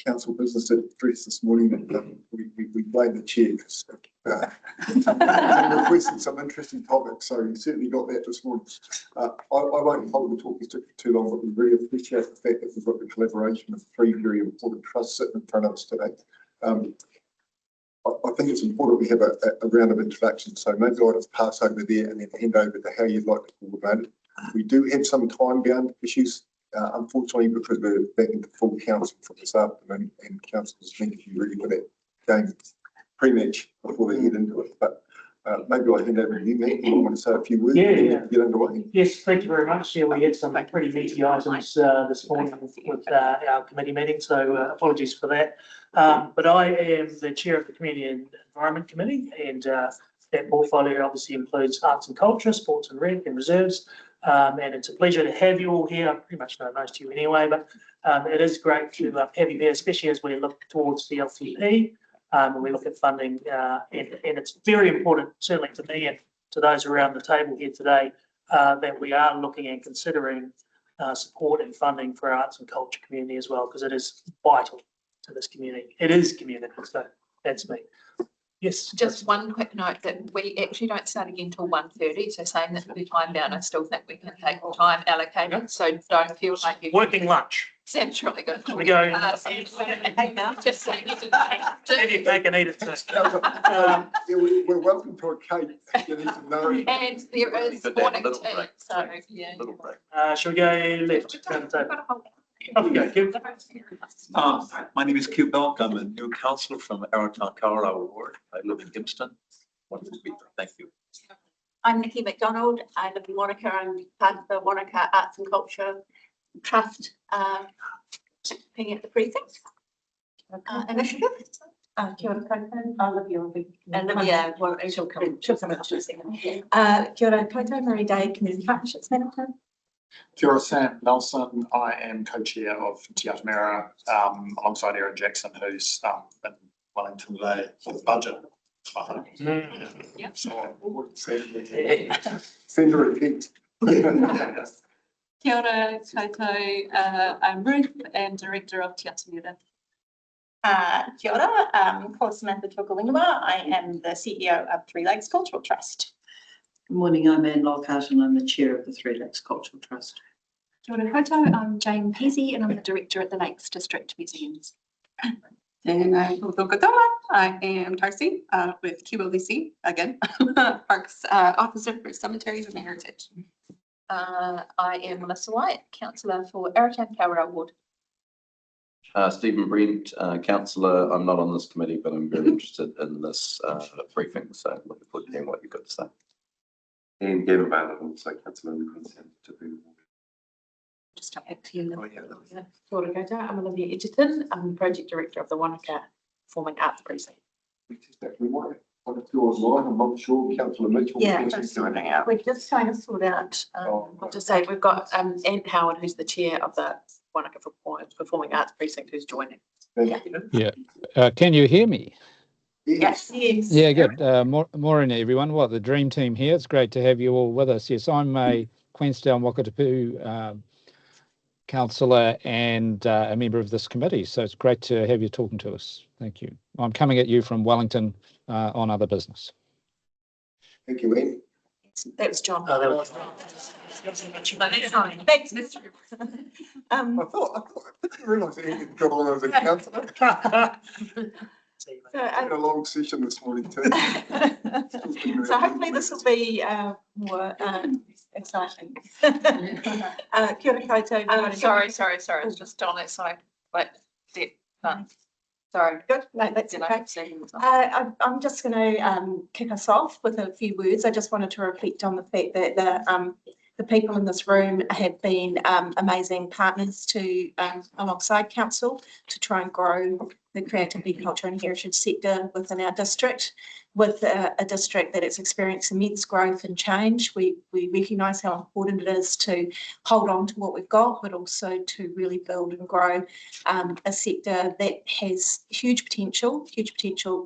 council business address this morning that we blame the chair because requested some interesting topics, so you certainly got that this morning. I won't hold the talking stick for too long, but we really appreciate the fact that we've got the collaboration of three very important trusts sitting in front of us today. I think it's important we have a round of introductions, so maybe I'll just pass over there and then hand over to how you'd like to coordinate it. We do have some time-bound issues, unfortunately, because we're back into full council for this afternoon, and councillors need to be ready for that game pre-match before they get into it. But maybe I'll hand over to you, Matt. You want to say a few words? Yeah. Get underway. Yes, thank you very much. Yeah, we had some pretty meaty items this morning with our committee meeting, so apologies for that. But I am the chair of the Community and Environment Committee, and that portfolio obviously includes arts and culture, sports and rec, and reserves. And it's a pleasure to have you all here. I pretty much know most of you anyway, but it is great to have you here, especially as we look towards the LTP. When we look at funding, and it's very important, certainly to me and to those around the table here today, that we are looking and considering support and funding for our arts and culture community as well, because it is vital to this community. It is community, so that's me. Yes. Just one quick note that we actually don't start again till 1:30. So saying that we're time bound, I still think we can take time allocated. So don't feel like you're Working lunch. Sounds really good. We go. Just saying. Have you cake and eat it too? We're welcome to a cake. You need to know. And there is morning tea. So yeah. Little break. Shall we go left? Down the table. Off you go, Kim. My name is Q Belk. I'm a new councillor from Arrowtown Kawerau Ward. I live in Gimpston. Wonderful to be here. Thank you. I'm Nikki McDonald. I live in Wanaka. I'm part of the Wanaka Arts and Culture Trust, looking at the precinct initiative. Kia ora koutou, Olivia will be. And Olivia, well, she'll come in a second. Kia ora koutou, Marie Day, Community Partnerships Manager. Kia ora, Sam Nelson. I am co-chair of Te Atamera alongside Erin Jackson, who's in Wellington today for the budget. Yeah. So, Send a repeat. Kia ora koutou, I'm Ruth and Director of Te Atamera. Kia ora, Ko Samantha Tukulingama. I am the CEO of Three Lakes Cultural Trust. Good morning, I'm Anne Lockhart and I'm the chair of the Three Lakes Cultural Trust. Kia ora koutou, I'm Jane Peasy and I'm the director at the Lakes District Museums. And I am Darcy with QLDC, again, Parks Officer for Cemeteries and Heritage. I am Melissa White, councillor for Arrowtown Kawerau Ward. Stephen Brent, councillor. I'm not on this committee, but I'm very interested in this briefing, so looking forward to hearing what you've got to say. And Gavin Bailey, also councillor in Queensland to be. Just jump back to you. Oh, yeah. Kia ora koutou, I'm Olivia Edgerton. I'm the project director of the Wanaka Performing Arts Precinct. We might want to do online. I'm not sure. Councillor Mitchell. Yeah, sorting out. we're just trying to sort out. I'll just say we've got Ant Howard, who's the chair of the Wanaka Performing Arts Precinct, who's joining. Thank you. Yeah. Can you hear me? Yes. Yeah, good. Morning, everyone. Well, the dream team here. It's great to have you all with us. Yes, I'm a Queenstown Wakatipu councillor and a member of this committee. So it's great to have you talking to us. Thank you. I'm coming at you from Wellington on other business. Thank you, Ian. That was John. Oh, that was Thanks, Mr. I didn't realise that Ian got on as a councillor. So, Had a long session this morning too. so hopefully this will be more exciting. Kia ora koutou. Sorry. It's just on that side. Wait, no. Sorry. Good. No, that's okay. I'm just going to kick us off with a few words. I just wanted to reflect on the fact that the people in this room have been amazing partners to alongside council to try and grow the creativity, culture and heritage sector within our district. with a district that is experiencing immense growth and change. We recognise how important it is to hold on to what we've got, but also to really build and grow a sector that has huge potential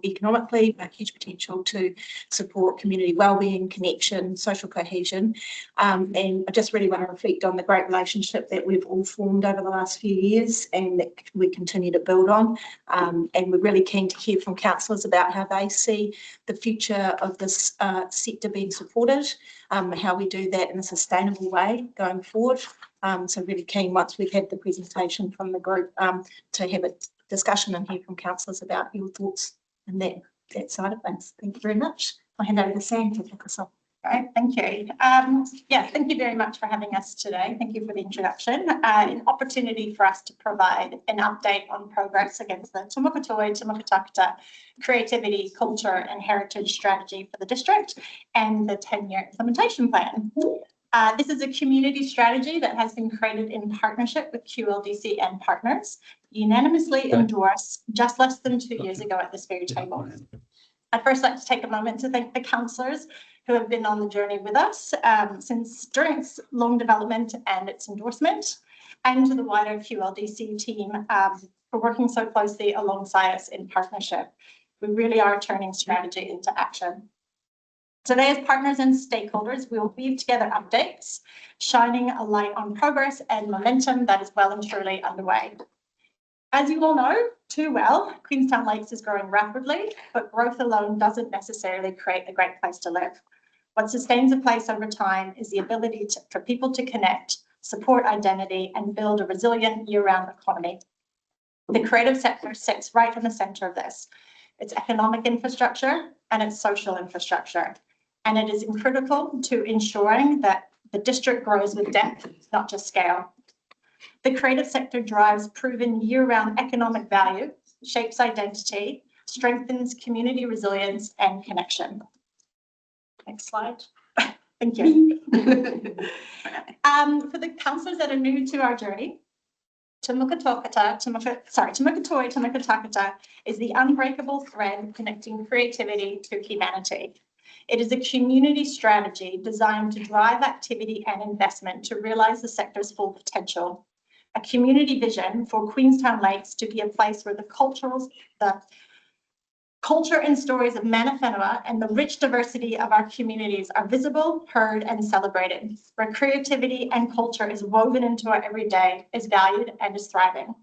economically, but huge potential to support community wellbeing, connection, social cohesion. And I just really want to reflect on the great relationship that we've all formed over the last few years and that we continue to build on. And we're really keen to hear from councillors about how they see the future of this sector being supported, how we do that in a sustainable way going forward. So really keen, once we've had the presentation from the group, to have a discussion and hear from councillors about your thoughts and that side of things. Thank you very much. I'll hand over to Sam to kick us off. Right, thank you. Thank you very much for having us today. Thank you for the introduction. An opportunity for us to provide an update on progress against the Tūmaka Tākata Creativity, Culture and Heritage Strategy for the district and the 10-year implementation plan. This is a community strategy that has been created in partnership with QLDC and partners, unanimously endorsed just less than 2 years ago at this very table. I'd first like to take a moment to thank the councillors who have been on the journey with us during its long development and its endorsement, and to the wider QLDC team for working so closely alongside us in partnership. We really are turning strategy into action. Today, as partners and stakeholders, we will weave together updates, shining a light on progress and momentum that is well and truly underway. As you all know too well, Queenstown Lakes is growing rapidly, but growth alone doesn't necessarily create a great place to live. What sustains a place over time is the ability for people to connect, support identity, and build a resilient year-round economy. The creative sector sits right in the centre of this. It's economic infrastructure and it's social infrastructure. And it is critical to ensuring that the district grows with depth, not just scale. The creative sector drives proven year-round economic value, shapes identity, strengthens community resilience and connection. Next slide. Thank you. For the councillors that are new to our journey, Tūmaka Tākata is the unbreakable thread connecting creativity to humanity. It is a community strategy designed to drive activity and investment to realise the sector's full potential. A community vision for Queenstown Lakes to be a place where the culture and stories of Mana Whenua and the rich diversity of our communities are visible, heard and celebrated, where creativity and culture is woven into our everyday, is valued and is thriving.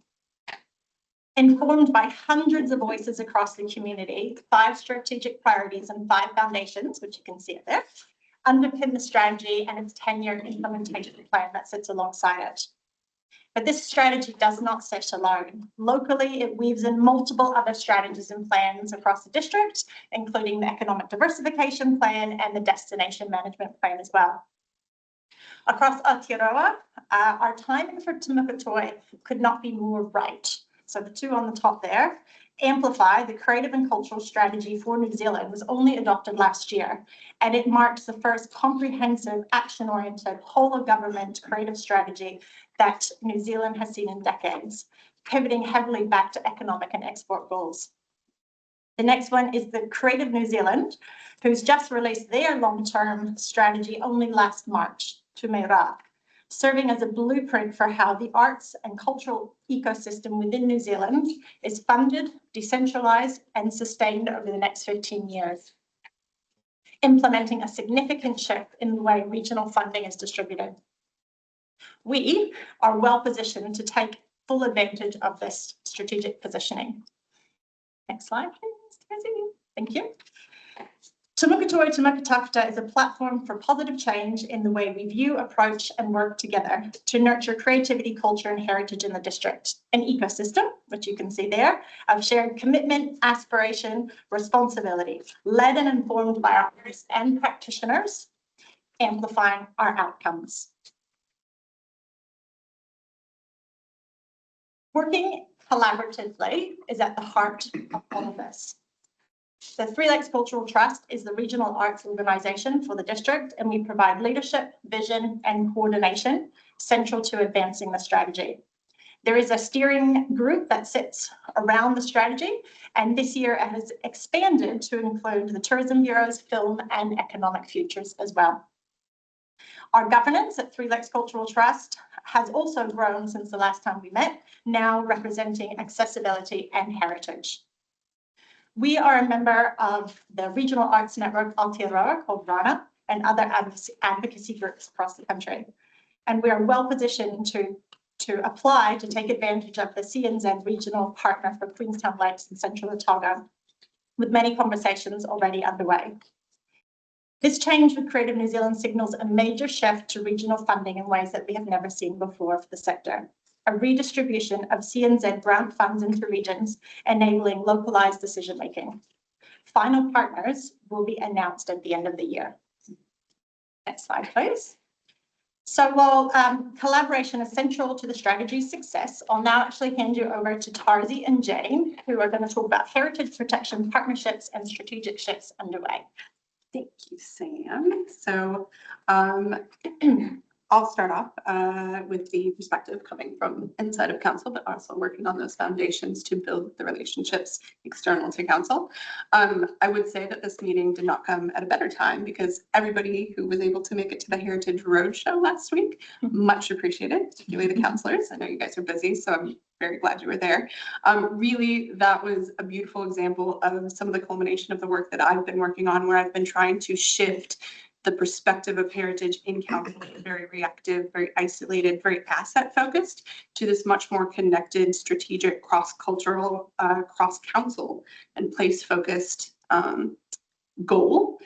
Informed by hundreds of voices across the community, 5 strategic priorities and 5 foundations, which you can see up there, underpin the strategy and its 10-year implementation plan that sits alongside it. But this strategy does not sit alone. Locally, it weaves in multiple other strategies and plans across the district, including the Economic Diversification Plan and the Destination Management Plan as well. Across Aotearoa, our timing for Te Muka could not be more right. So the 2 on the top there, Amplify, the creative and cultural strategy for New Zealand, was only adopted last year, and it marks the first comprehensive, action-oriented, whole-of-government creative strategy that New Zealand has seen in decades, pivoting heavily back to economic and export goals. The next one is the Creative New Zealand, who's just released their long-term strategy only last March, Te Mea Rā, serving as a blueprint for how the arts and cultural ecosystem within New Zealand is funded, decentralised and sustained over the next 15 years, implementing a significant shift in the way regional funding is distributed. We are well positioned to take full advantage of this strategic positioning. Next slide, please. Thank you. Te Muka Tākata is a platform for positive change in the way we view, approach and work together to nurture creativity, culture and heritage in the district. An ecosystem, which you can see there, of shared commitment, aspiration, responsibility, led and informed by our artists and practitioners, amplifying our outcomes. Working collaboratively is at the heart of all of this. The Three Lakes Cultural Trust is the regional arts organisation for the district, and we provide leadership, vision and coordination central to advancing the strategy. There is a steering group that sits around the strategy, and this year it has expanded to include the Tourism Bureau's film and economic futures as well. Our governance at Three Lakes Cultural Trust has also grown since the last time we met, now representing accessibility and heritage. We are a member of the Regional Arts Network Aotearoa called RANA and other advocacy groups across the country. And we are well positioned to apply to take advantage of the CNZ regional partner for Queenstown Lakes and Central Otago, with many conversations already underway. This change with Creative New Zealand signals a major shift to regional funding in ways that we have never seen before for the sector. A redistribution of CNZ grant funds into regions, enabling localized decision-making. Final partners will be announced at the end of the year. Next slide, please. So while collaboration is central to the strategy's success, I'll now actually hand you over to Tarzi and Jane, who are going to talk about heritage protection partnerships and strategic shifts underway. Thank you, Sam. So I'll start off with the perspective coming from inside of council, but also working on those foundations to build the relationships external to council. I would say that this meeting did not come at a better time because everybody who was able to make it to the Heritage Roadshow last week, much appreciated, particularly the councillors. I know you guys are busy, so I'm very glad you were there. Really, that was a beautiful example of some of the culmination of the work that I've been working on, where I've been trying to shift the perspective of heritage in council, very reactive, very isolated, very asset focused, to this much more connected, strategic, cross-cultural, cross-council and place-focused goal.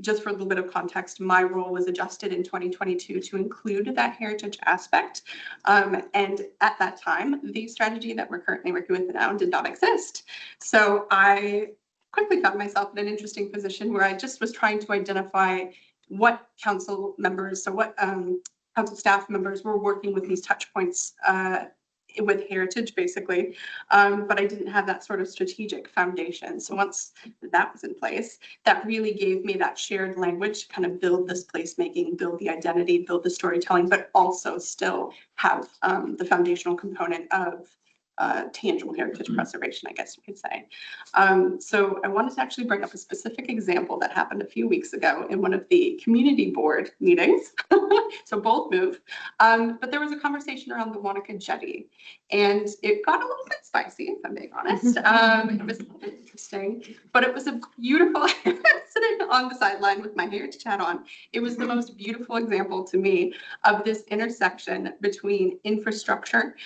Just for a little bit of context, my role was adjusted in 2022 to include that heritage aspect. And at that time, the strategy that we're currently working with now did not exist. So I quickly found myself in an interesting position where I just was trying to identify what council members, so what council staff members were working with these touch points with heritage, basically. But I didn't have that sort of strategic foundation. So once that was in place, that really gave me that shared language to kind of build this placemaking, build the identity, build the storytelling, but also still have the foundational component of tangible heritage preservation, I guess you could say. So I wanted to actually bring up a specific example that happened a few weeks ago in one of the community board meetings. So bold move. But there was a conversation around the Wanaka Jetty, and it got a little bit spicy, if I'm being honest. It was a little bit interesting, but it was a beautiful, sitting on the sideline with my heritage hat on. It was the most beautiful example to me of this intersection between infrastructure,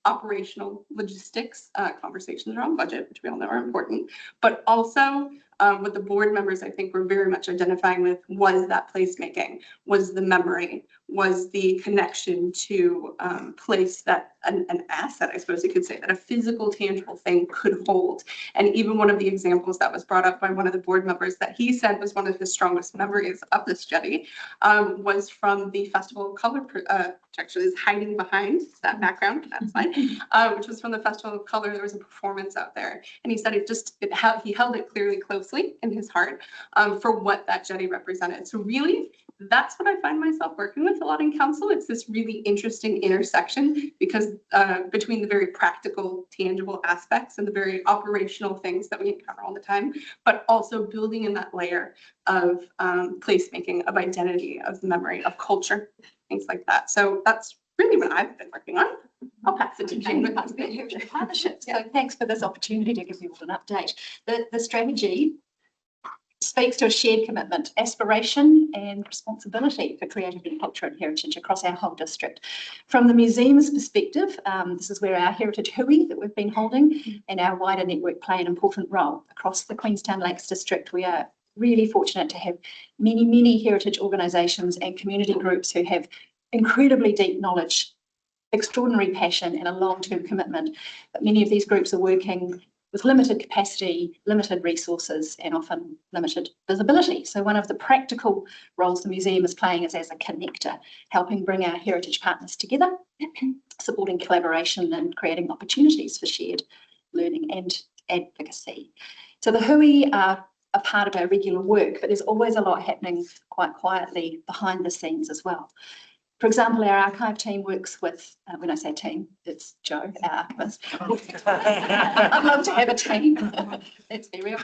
operational logistics, conversations around budget, which we all know are important, but also what the board members, I think, were very much identifying with was that placemaking, was the memory, was the connection to place that an asset, I suppose you could say, that a physical, tangible thing could hold. And even one of the examples that was brought up by one of the board members that he said was one of his strongest memories of this jetty was from the Festival of Color, which actually is hiding behind that background, that's fine, which was from the Festival of Color. There was a performance out there, and he said he held it clearly closely in his heart for what that jetty represented. So really, that's what I find myself working with a lot in council. It's this really interesting intersection because between the very practical, tangible aspects and the very operational things that we encounter all the time, but also building in that layer of placemaking, of identity, of memory, of culture, things like that. So that's really what I've been working on. I'll pass it to Jane with Heritage partnerships. So thanks for this opportunity to give you all an update. The strategy speaks to a shared commitment, aspiration and responsibility for creativity, culture and heritage across our whole district. From the museum's perspective, this is where our Heritage Hui that we've been holding and our wider network play an important role. Across the Queenstown Lakes District, we are really fortunate to have many heritage organisations and community groups who have incredibly deep knowledge, extraordinary passion and a long-term commitment. But many of these groups are working with limited capacity, limited resources, and often limited visibility. So one of the practical roles the museum is playing is as a connector, helping bring our heritage partners together, supporting collaboration and creating opportunities for shared learning and advocacy. So the Hui are a part of our regular work, but there's always a lot happening quite quietly behind the scenes as well. For example, our archive team works with, when I say team, it's Joe, our archivist. I'd love to have a team, let's be real.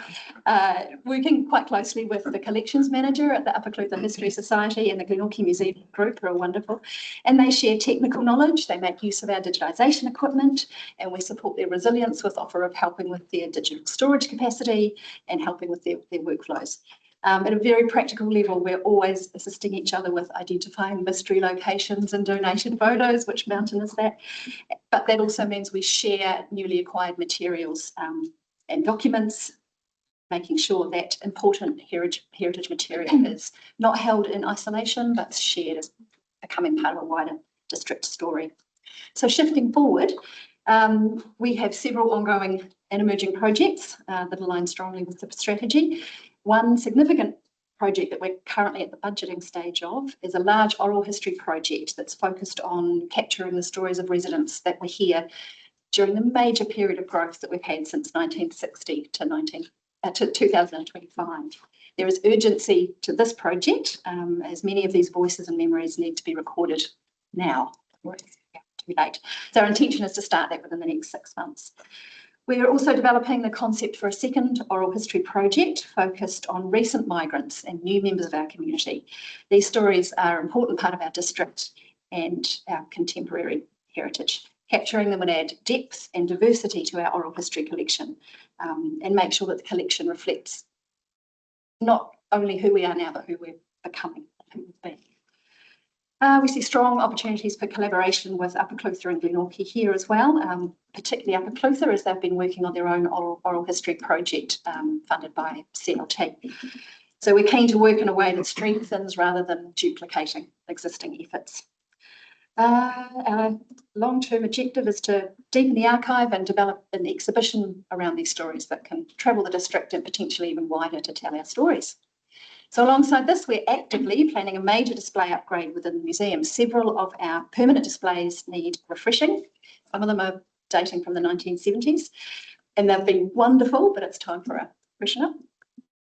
Working quite closely with the collections manager at the Upper Clutha History Society and the Glenorchy Museum Group, who are wonderful. And they share technical knowledge, they make use of our digitisation equipment, and we support their resilience with offer of helping with their digital storage capacity and helping with their workflows. At a very practical level, we're always assisting each other with identifying mystery locations and donation photos, which mountain is that? But that also means we share newly acquired materials and documents, making sure that important heritage material is not held in isolation, but shared as becoming part of a wider district story. So shifting forward, we have several ongoing and emerging projects that align strongly with the strategy. One significant project that we're currently at the budgeting stage of is a large oral history project that's focused on capturing the stories of residents that were here during the major period of growth that we've had since 1960 to 2025. There is urgency to this project, as many of these voices and memories need to be recorded now. Too late. So our intention is to start that within the next 6 months. We're also developing the concept for a second oral history project focused on recent migrants and new members of our community. These stories are an important part of our district and our contemporary heritage. Capturing them would add depth and diversity to our oral history collection and make sure that the collection reflects not only who we are now, but who we're becoming, who we've been. We see strong opportunities for collaboration with Upper Clutha and Glenorchy here as well, particularly Upper Clutha, as they've been working on their own oral history project funded by CLT. So we're keen to work in a way that strengthens rather than duplicating existing efforts. Our long-term objective is to deepen the archive and develop an exhibition around these stories that can travel the district and potentially even wider to tell our stories. So alongside this, we're actively planning a major display upgrade within the museum. Several of our permanent displays need refreshing. Some of them are dating from the 1970s, and they've been wonderful, but it's time for a freshener.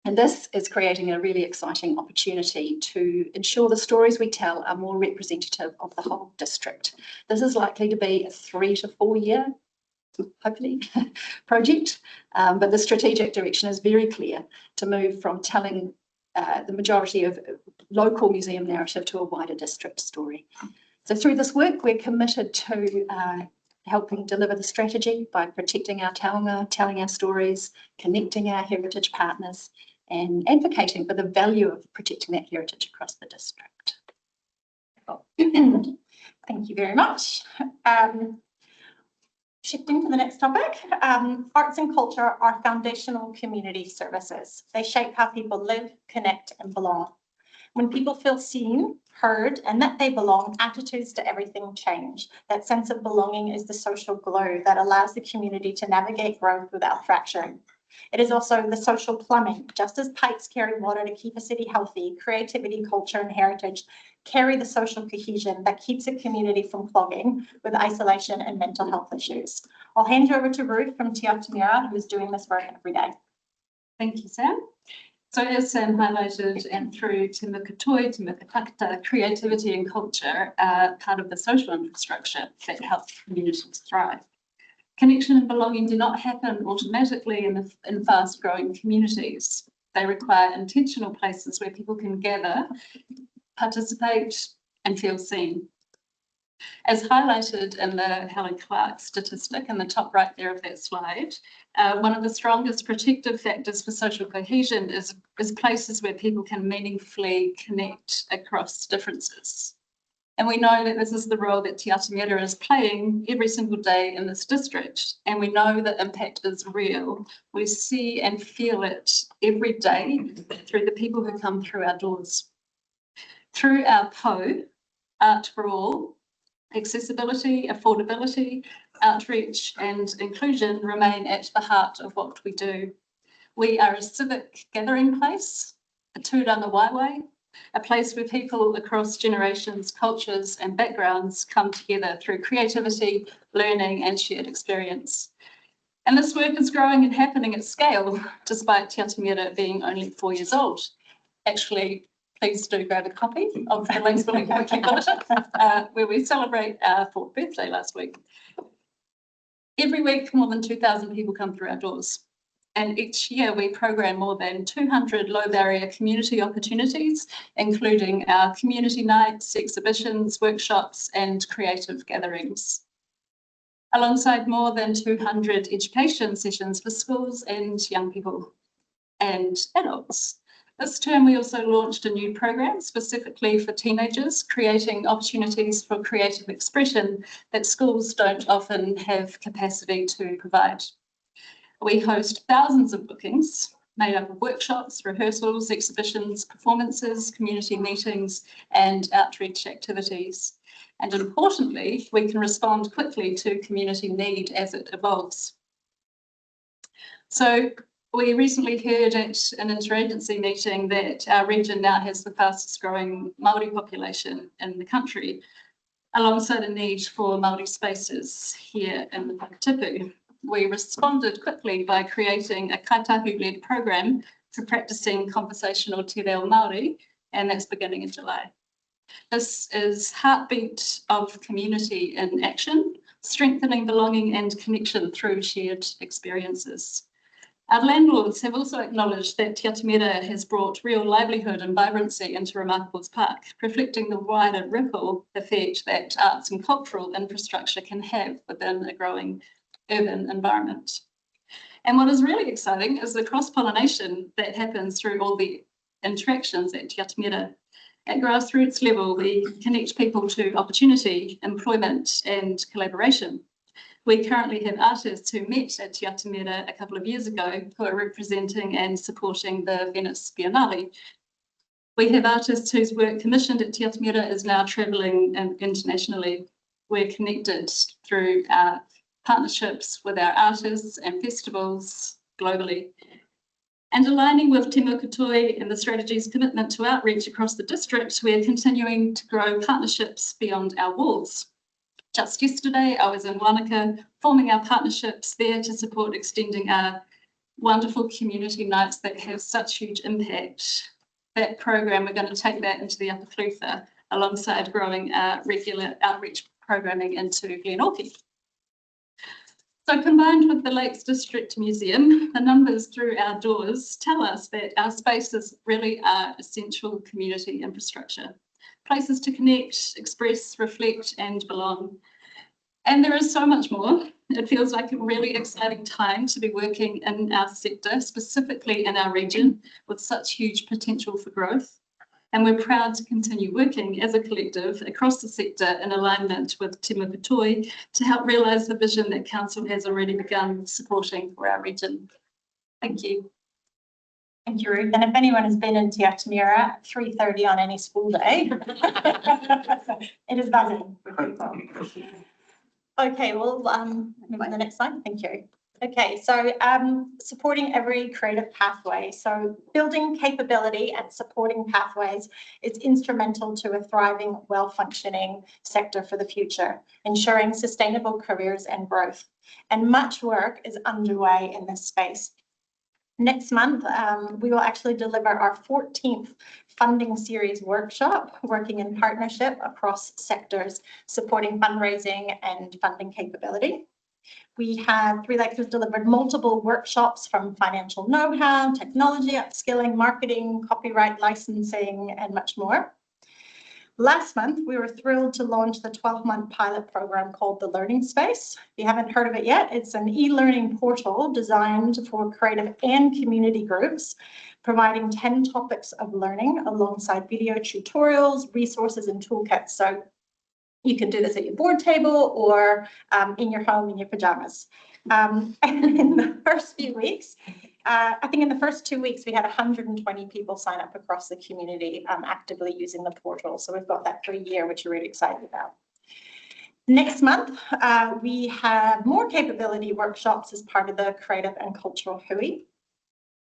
And this is creating a really exciting opportunity to ensure the stories we tell are more representative of the whole district. This is likely to be a 3 to 4 year, hopefully, project, but the strategic direction is very clear to move from telling the majority of local museum narrative to a wider district story. So through this work, we're committed to helping deliver the strategy by protecting our taonga, telling our stories, connecting our heritage partners, and advocating for the value of protecting that heritage across the district. Thank you very much. Shifting to the next topic, arts and culture are foundational community services. They shape how people live, connect, and belong. When people feel seen, heard, and that they belong, attitudes to everything change. That sense of belonging is the social glue that allows the community to navigate growth without fracturing. It is also the social plumbing. Just as pipes carry water to keep a city healthy, creativity, culture, and heritage carry the social cohesion that keeps a community from clogging with isolation and mental health issues. I'll hand you over to Ruth from Te Ata Mira, who is doing this work every day. Thank you, Sam. So as Sam highlighted, and through Te Mukatoi, Te Mukataka, creativity and culture are part of the social infrastructure that helps communities thrive. Connection and belonging do not happen automatically in fast-growing communities. They require intentional places where people can gather, participate, and feel seen. As highlighted in the Helen Clark statistic in the top right there of that slide, one of the strongest protective factors for social cohesion is places where people can meaningfully connect across differences. And we know that this is the role that Te Ata Mira is playing every single day in this district. And we know that impact is real. We see and feel it every day through the people who come through our doors. Through our PO, Art for All, accessibility, affordability, outreach, and inclusion remain at the heart of what we do. We are a civic gathering place, a tūranga waiwai, a place where people across generations, cultures, and backgrounds come together through creativity, learning, and shared experience. And this work is growing and happening at scale, despite Te Ata Mira being only 4 years old. Actually, please do grab a copy of the Lakesville Weekly Bulletin, where we celebrate our 4th birthday last week. Every week, more than 2,000 people come through our doors. And each year we program more than 200 low barrier community opportunities, including our community nights, exhibitions, workshops, and creative gatherings. Alongside more than 200 education sessions for schools and young people and adults. This term, we also launched a new program specifically for teenagers, creating opportunities for creative expression that schools don't often have capacity to provide. We host thousands of bookings made up of workshops, rehearsals, exhibitions, performances, community meetings, and outreach activities. And importantly, we can respond quickly to community need as it evolves. So we recently heard at an interagency meeting that our region now has the fastest growing Māori population in the country, alongside a need for Māori spaces here in the Whakatipu. We responded quickly by creating a kaitahu-led program for practicing conversational te reo Māori, and that's beginning in July. This is Heartbeat of Community in Action, strengthening belonging and connection through shared experiences. Our landlords have also acknowledged that Te Atamira has brought real livelihood and vibrancy into Remarkables Park, reflecting the wider ripple effect that arts and cultural infrastructure can have within a growing urban environment. And what is really exciting is the cross-pollination that happens through all the interactions at Te Atamira. At grassroots level, we connect people to opportunity, employment, and collaboration. We currently have artists who met at Te Atamira a couple of years ago who are representing and supporting the Venice Biennale. We have artists whose work commissioned at Te Atamira is now travelling internationally. We're connected through our partnerships with our artists and festivals globally. And aligning with Te Mokotoi and the strategy's commitment to outreach across the district, we are continuing to grow partnerships beyond our walls. Just yesterday, I was in Wanaka, forming our partnerships there to support extending our wonderful community nights that have such huge impact. That program, we're going to take that into the Upper Clutha, alongside growing our regular outreach programming into Glenorchy. So combined with the Lakes District Museum, the numbers through our doors tell us that our spaces really are essential community infrastructure. Places to connect, express, reflect, and belong. And there is so much more. It feels like a really exciting time to be working in our sector, specifically in our region, with such huge potential for growth. And we're proud to continue working as a collective across the sector in alignment with Te Mokotoi to help realise the vision that Council has already begun supporting for our region. Thank you. Thank you, Ruth. And if anyone has been in Te Atamira at 3:30 on any school day, it is buzzing with people. Okay, well, move on to the next slide. Thank you. Okay, so supporting every creative pathway. So building capability and supporting pathways is instrumental to a thriving, well-functioning sector for the future, ensuring sustainable careers and growth. And much work is underway in this space. Next month, we will actually deliver our 14th funding series workshop, working in partnership across sectors, supporting fundraising and funding capability. We have Three Lakes has delivered multiple workshops from financial know-how, technology upskilling, marketing, copyright licensing, and much more. Last month, we were thrilled to launch the 12-month pilot program called The Learning Space. If you haven't heard of it yet, it's an e-learning portal designed for creative and community groups, providing 10 topics of learning alongside video tutorials, resources, and toolkits. So you can do this at your board table or in your home in your pajamas. And in the first few weeks, I think in the first 2 weeks, we had 120 people sign up across the community actively using the portal. So we've got that for a year, which we're really excited about. Next month, we have more capability workshops as part of the Creative and Cultural Hui.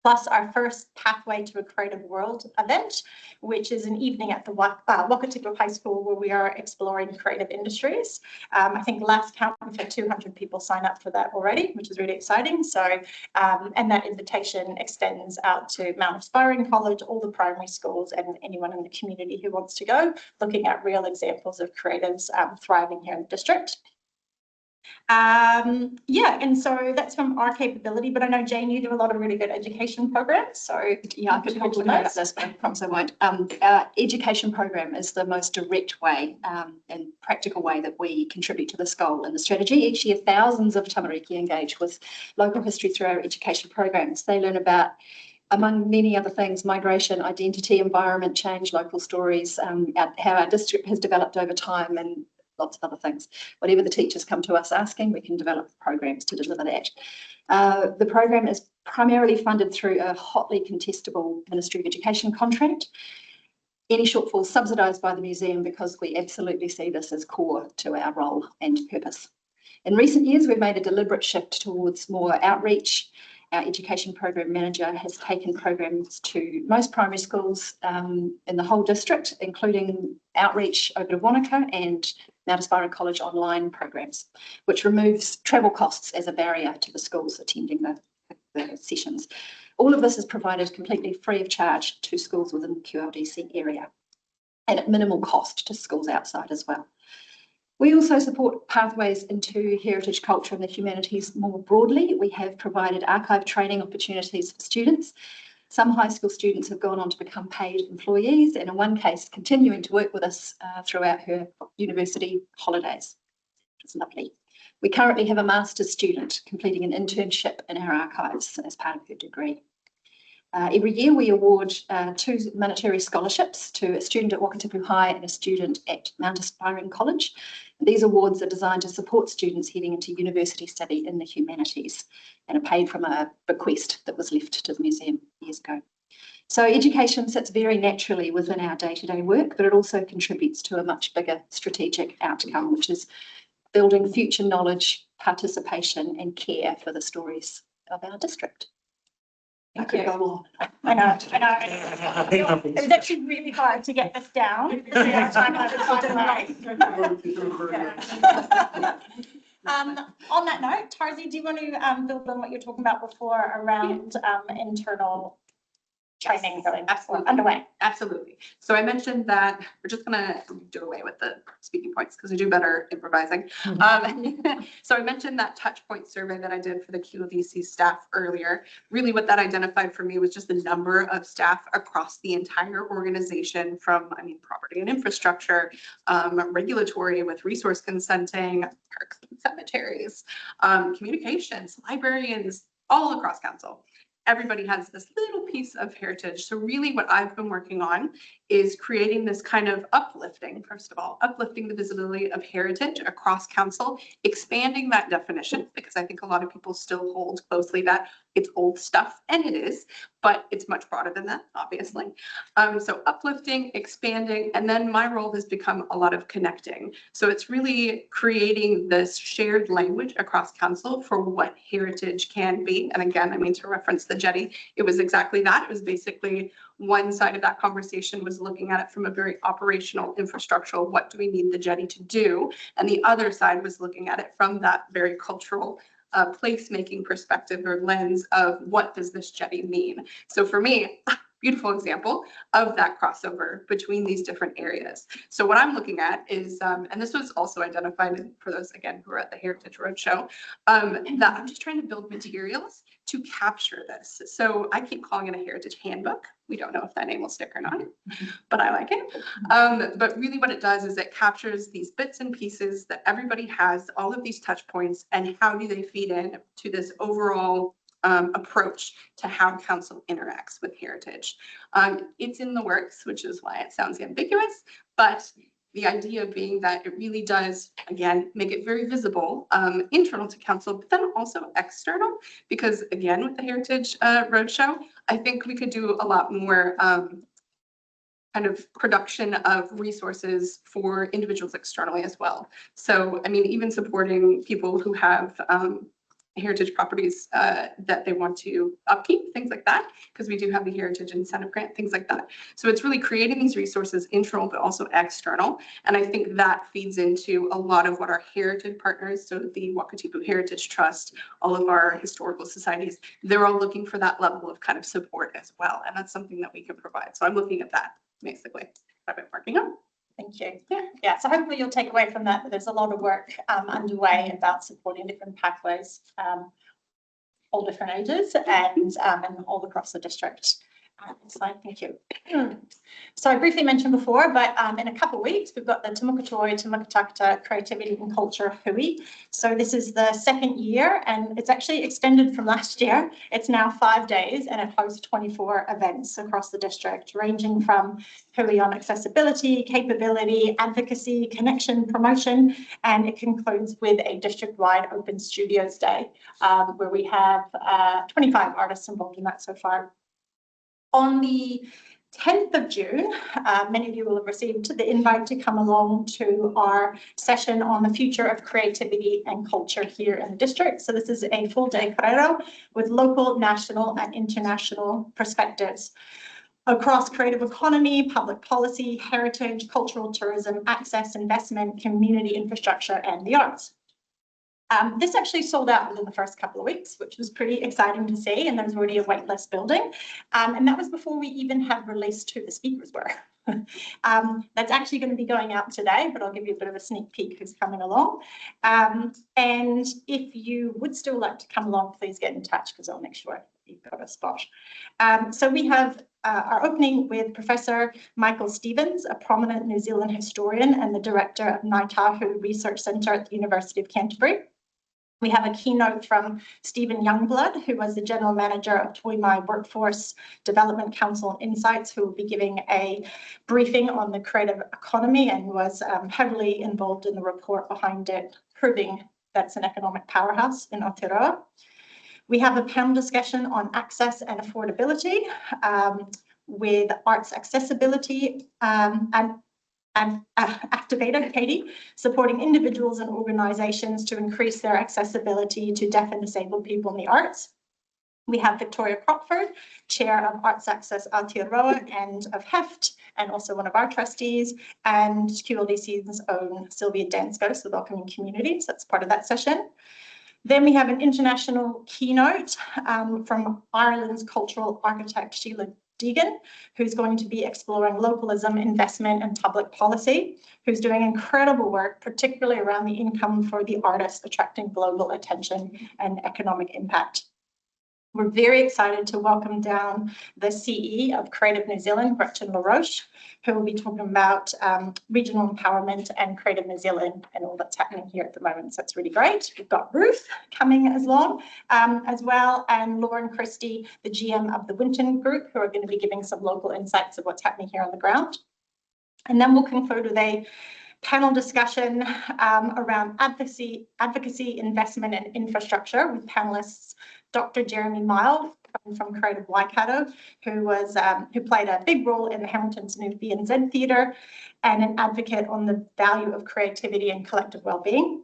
plus our first Pathway to a Creative World event, which is an evening at the Wakatipu High School where we are exploring creative industries. I think last count we've had 200 people sign up for that already, which is really exciting. So, and that invitation extends out to Mount Aspiring College, all the primary schools, and anyone in the community who wants to go, looking at real examples of creatives thriving here in the district. Yeah, and so that's from our capability, but I know Jane, you do a lot of really good education programs, so Yeah, I could talk about this, but I promise I won't. Our education program is the most direct way and practical way that we contribute to this goal in the strategy. Each year, thousands of tamariki engage with local history through our education programs. They learn about, among many other things, migration, identity, environment change, local stories, how our district has developed over time, and lots of other things. Whatever the teachers come to us asking, we can develop programs to deliver that. The program is primarily funded through a hotly contestable Ministry of Education contract. Any shortfalls subsidised by the museum because we absolutely see this as core to our role and purpose. In recent years, we've made a deliberate shift towards more outreach. Our education program manager has taken programs to most primary schools in the whole district, including outreach over to Wanaka and Mount Aspiring College online programs, which removes travel costs as a barrier to the schools attending the sessions. All of this is provided completely free of charge to schools within the QLDC area and at minimal cost to schools outside as well. We also support pathways into heritage, culture and the humanities more broadly. We have provided archive training opportunities for students. Some high school students have gone on to become paid employees, and in one case, continuing to work with us throughout her university holidays. It's lovely. We currently have a master's student completing an internship in our archives as part of her degree. Every year we award 2 monetary scholarships to a student at Wakatipu High and a student at Mount Aspiring College. These awards are designed to support students heading into university study in the humanities and are paid from a bequest that was left to the museum years ago. So education sits very naturally within our day-to-day work, but it also contributes to a much bigger strategic outcome, which is building future knowledge, participation and care for the stories of our district. Thank you. I know. It was actually really hard to get this down. On that note, Tarzi, do you want to build on what you're talking about before around internal training going underway? Absolutely. So I mentioned that we're just gonna do away with the speaking points because I do better improvising. So I mentioned that touch point survey that I did for the QLDC staff earlier. Really what that identified for me was just the number of staff across the entire organization from, property and infrastructure, regulatory with resource consenting, parks and cemeteries, communications, librarians, all across council. Everybody has this little piece of heritage. So really what I've been working on is creating this kind of uplifting, first of all, uplifting the visibility of heritage across council, expanding that definition, because I think a lot of people still hold closely that it's old stuff, and it is, but it's much broader than that, obviously. So uplifting, expanding, and then my role has become a lot of connecting. So it's really creating this shared language across council for what heritage can be. And again, to reference the jetty, it was exactly that. It was basically one side of that conversation was looking at it from a very operational, infrastructural, what do we need the jetty to do? And the other side was looking at it from that very cultural placemaking perspective or lens of what does this jetty mean? So for me, beautiful example of that crossover between these different areas. So what I'm looking at is, and this was also identified for those, again, who are at the Heritage Roadshow, that I'm just trying to build materials to capture this. So I keep calling it a heritage handbook. We don't know if that name will stick or not, but I like it. But really what it does is it captures these bits and pieces that everybody has, all of these touch points, and how do they feed in to this overall approach to how council interacts with heritage. It's in the works, which is why it sounds ambiguous, but the idea being that it really does, again, make it very visible, internal to council, but then also external, because again, with the Heritage Roadshow, I think we could do a lot more kind of production of resources for individuals externally as well. So, even supporting people who have heritage properties that they want to upkeep, things like that, because we do have the Heritage Incentive Grant, things like that. So it's really creating these resources internal, but also external. And I think that feeds into a lot of what our heritage partners, so the Wakatipu Heritage Trust, all of our historical societies, they're all looking for that level of kind of support as well. And that's something that we can provide. So I'm looking at that basically. I've been working on. Thank you. Yeah, so hopefully you'll take away from that that there's a lot of work underway about supporting different pathways, all different ages and all across the district. Slide, thank you. So I briefly mentioned before, but in a couple of weeks, we've got the Te Mokotoi Te Makatakata Creativity and Culture Hui. So this is the second year and it's actually extended from last year. It's now 5 days and it hosts 24 events across the district, ranging from Hui on accessibility, capability, advocacy, connection, promotion, and it concludes with a district-wide Open Studios Day, where we have 25 artists involved in that so far. On the 10th of June, many of you will have received the invite to come along to our session on the future of creativity and culture here in the district. So this is a full day kōrero with local, national and international perspectives across creative economy, public policy, heritage, cultural tourism, access, investment, community infrastructure and the arts. This actually sold out within the first couple of weeks, which was pretty exciting to see, and there's already a wait list building. And that was before we even had released who the speakers were. That's actually going to be going out today, but I'll give you a bit of a sneak peek who's coming along. And if you would still like to come along, please get in touch because I'll make sure you've got a spot. So we have our opening with Professor Michael Stevens, a prominent New Zealand historian and the director of Ngāi Tahu Research Centre at the University of Canterbury. We have a keynote from Stephen Youngblood, who was the General Manager of Toimai Workforce Development Council Insights, who will be giving a briefing on the creative economy and was heavily involved in the report behind it, proving that's an economic powerhouse in Aotearoa. We have a panel discussion on access and affordability with arts accessibility and activator, Katie, supporting individuals and organisations to increase their accessibility to deaf and disabled people in the arts. We have Victoria Crockford, Chair of Arts Access Aotearoa and of HEFT, and also one of our trustees, and QLDC's own Sylvia Dansko, so Welcoming Communities, that's part of that session. Then we have an international keynote from Ireland's cultural architect, Sheila Deegan, who's going to be exploring localism, investment and public policy, who's doing incredible work, particularly around the income for the artists, attracting global attention and economic impact. We're very excited to welcome down the CE of Creative New Zealand, Gretchen LaRoche, who will be talking about regional empowerment and Creative New Zealand and all that's happening here at the moment. So it's really great. We've got Ruth coming as well, and Lauren Christie, the GM of the Winton Group, who are going to be giving some local insights of what's happening here on the ground. And then we'll conclude with a panel discussion around advocacy, investment and infrastructure with panelists Dr. Jeremy Mild from Creative Waikato, who played a big role in the Hamilton's new VNZ Theatre and an advocate on the value of creativity and collective well-being.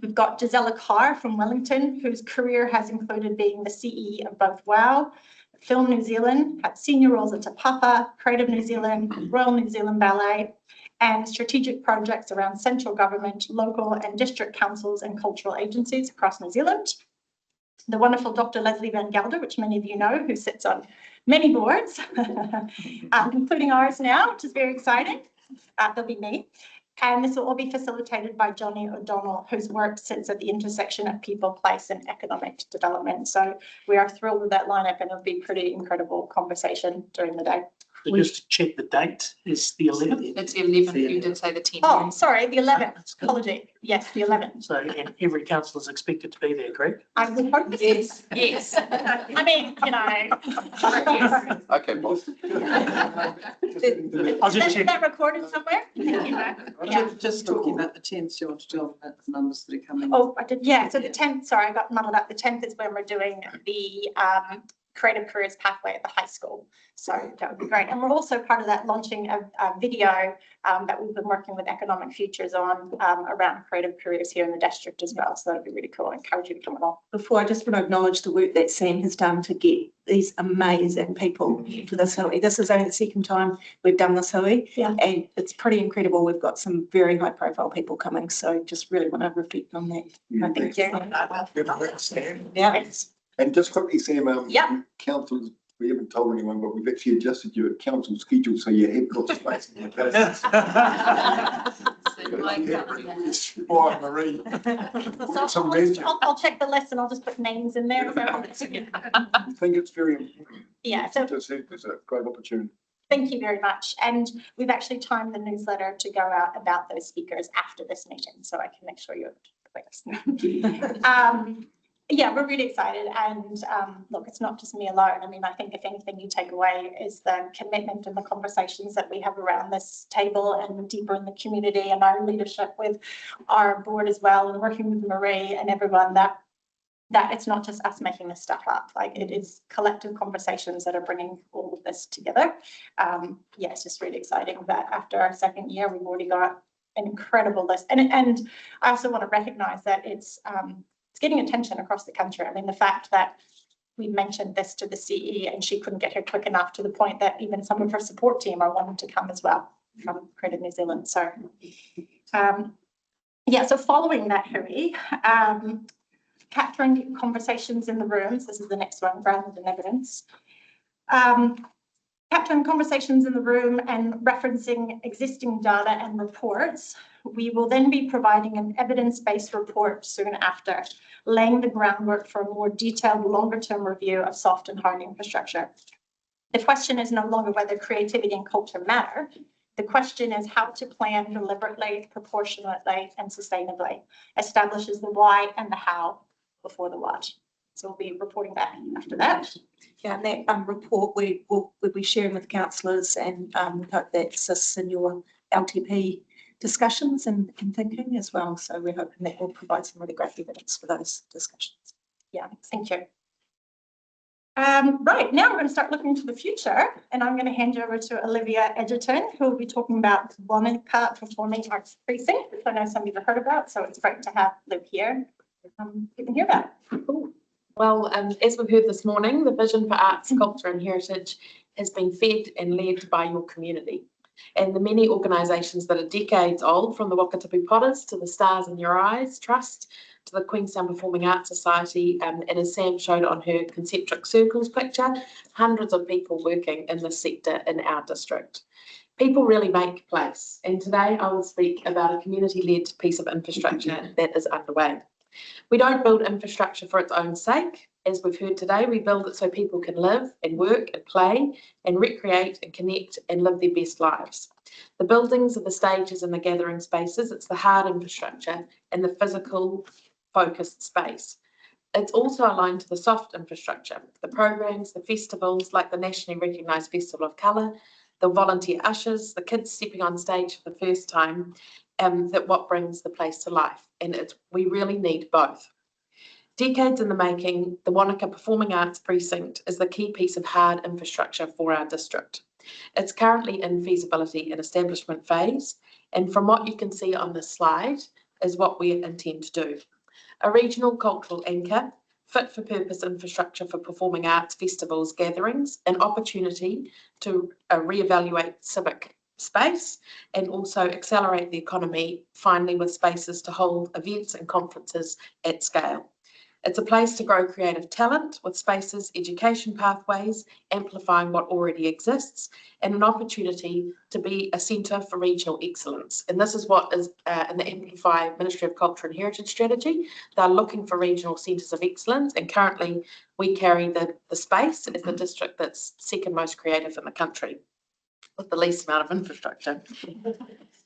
We've got Gisela Carr from Wellington, whose career has included being the CE of both WOW, Film New Zealand, had senior roles at Te Papa, Creative New Zealand, Royal New Zealand Ballet, and strategic projects around central government, local and district councils and cultural agencies across New Zealand. The wonderful Dr. Leslie Van Gelder, which many of you know, who sits on many boards, including ours now, which is very exciting. There'll be me. And this will all be facilitated by Johnny O'Donnell, whose work sits at the intersection of people, place and economic development. So we are thrilled with that lineup and it'll be a pretty incredible conversation during the day. So just to check the date, is the 11th? It's the 11th, you did say the 10th. Oh, sorry, the 11th, apology. Yes, the 11th. So and every councillor is expected to be there, correct? I would hope it is. Yes. I mean, you know. Yes. Okay, boss. I'll just check. Is that recorded somewhere? Thank you. Yeah. Just talking about the 10th, do you want to tell about the numbers that are coming? Oh, I did. Yeah, so the 10th, sorry, I got muddled up. The 10th is when we're doing the creative careers pathway at the high school. So that would be great. And we're also part of that launching a video that we've been working with Economic Futures on around creative careers here in the district as well. So that'd be really cool. I encourage you to come along. Before, I just want to acknowledge the work that Sam has done to get these amazing people to this hui. This is only the second time we've done this hui, and it's pretty incredible. We've got some very high profile people coming, so just really want to reflect on that. Thank you. Good work, Sam. Yeah. And just quickly, Sam, councils, we haven't told anyone, but we've actually adjusted your council schedule so you have got space. Why, Marie? Some magic. I'll check the list and I'll just put names in there. I think it's very important. Yeah, so It's a great opportunity. thank you very much. And we've actually timed the newsletter to go out about those speakers after this meeting, so I can make sure you're yeah, we're really excited. And look, it's not just me alone. I mean, I think if anything you take away is the commitment and the conversations that we have around this table and deeper in the community, and our leadership with our board as well, and working with Marie and everyone, that it's not just us making this stuff up. Like, it is collective conversations that are bringing all of this together. Yeah, it's just really exciting that after our second year, we've already got an incredible list. And I also want to recognize that it's getting attention across the country. I mean, the fact that we mentioned this to the CE and she couldn't get here quick enough, to the point that even some of her support team are wanting to come as well from Creative New Zealand. So yeah, so following that hui, capturing conversations in the rooms, this is the next one, rather than evidence. Capturing conversations in the room and referencing existing data and reports. We will then be providing an evidence-based report soon after, laying the groundwork for a more detailed longer-term review of soft and hard infrastructure. The question is no longer whether creativity and culture matter. The question is how to plan deliberately, proportionately, and sustainably, establishes the why and the how before the what. So we'll be reporting back after that. Yeah, and that report we'll be sharing with councillors, and we hope that assists in your LTP discussions and thinking as well. So we're hoping that will provide some really great evidence for those discussions. Yeah, thank you. Right, now we're going to start looking to the future, and I'm going to hand you over to Olivia Edgerton, who will be talking about Wanaka Performing Arts Precinct, which I know some of you have heard about, so it's great to have Liv here. You can hear that. Cool. Well, as we've heard this morning, the vision for arts, culture and heritage has been fed and led by your community. And the many organisations that are decades old, from the Wakatipu Potters to the Stars in Your Eyes Trust, to the Queenstown Performing Arts Society, and as Sam showed on her concentric circles picture, hundreds of people working in this sector in our district. People really make place, and today I will speak about a community-led piece of infrastructure that is underway. We don't build infrastructure for its own sake. As we've heard today, we build it so people can live and work and play and recreate and connect and live their best lives. The buildings are the stages and the gathering spaces. It's the hard infrastructure and the physical focused space. It's also aligned to the soft infrastructure, the programs, the festivals like the nationally recognised Festival of Colour, the volunteer ushers, the kids stepping on stage for the first time, that what brings the place to life. And we really need both. Decades in the making, the Wanaka Performing Arts Precinct is the key piece of hard infrastructure for our district. It's currently in feasibility and establishment phase, and from what you can see on this slide is what we intend to do. A regional cultural anchor, fit for purpose infrastructure for performing arts, festivals, gatherings, an opportunity to reevaluate civic space and also accelerate the economy, finally with spaces to hold events and conferences at scale. It's a place to grow creative talent with spaces, education pathways, amplifying what already exists, and an opportunity to be a centre for regional excellence. And this is what is in the Amplify Ministry of Culture and Heritage strategy. They're looking for regional centres of excellence, and currently we carry the space as the district that's second most creative in the country, with the least amount of infrastructure.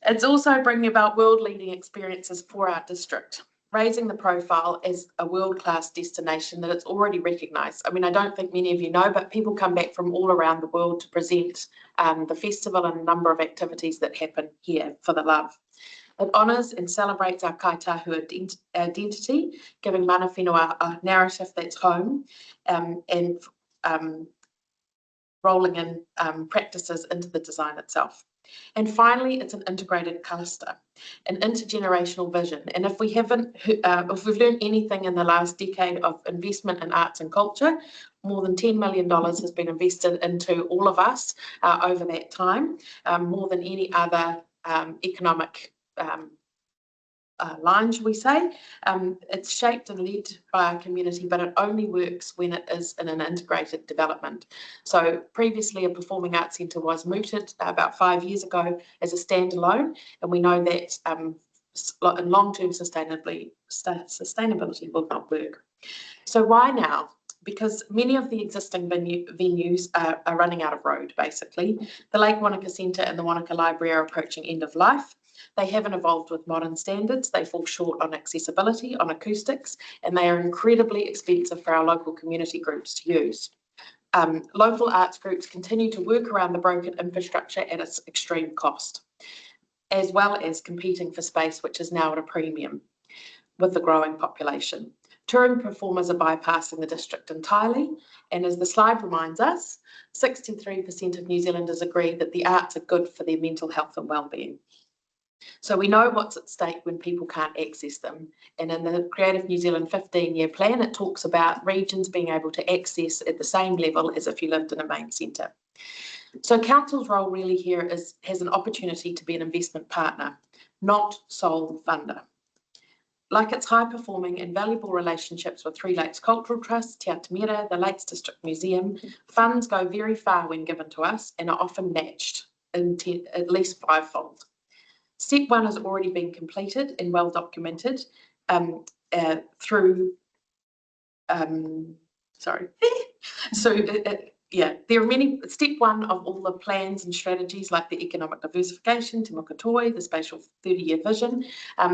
It's also bringing about world-leading experiences for our district, raising the profile as a world-class destination that it's already recognised. I mean, I don't think many of you know, but people come back from all around the world to present the festival and a number of activities that happen here for the love. It honours and celebrates our kaitahu identity, giving mana whenua a narrative that's home, and rolling in practices into the design itself. And finally, it's an integrated cluster, an intergenerational vision. And if we've learned anything in the last decade of investment in arts and culture, more than $10 million has been invested into all of us over that time, more than any other economic line, shall we say. It's shaped and led by our community, but it only works when it is in an integrated development. So previously a performing arts centre was mooted about 5 years ago as a standalone, and we know that in long-term sustainability will not work. So why now? Because many of the existing venues are running out of road, basically. The Lake Wanaka Centre and the Wanaka Library are approaching end of life. They haven't evolved with modern standards. They fall short on accessibility, on acoustics, and they are incredibly expensive for our local community groups to use. Local arts groups continue to work around the broken infrastructure at its extreme cost, as well as competing for space, which is now at a premium with the growing population. Touring performers are bypassing the district entirely, and as the slide reminds us, 63% of New Zealanders agree that the arts are good for their mental health and well-being. So we know what's at stake when people can't access them. And in the Creative New Zealand 15-year plan, it talks about regions being able to access at the same level as if you lived in a main centre. So Council's role really here has an opportunity to be an investment partner, not sole funder. Like its high-performing and valuable relationships with Three Lakes Cultural Trust, Te Atamira, the Lakes District Museum, funds go very far when given to us and are often matched at least fivefold. Step one has already been completed and well documented through, there are many, step one of all the plans and strategies like the economic diversification, Te Mokotoi, the spatial 30-year vision.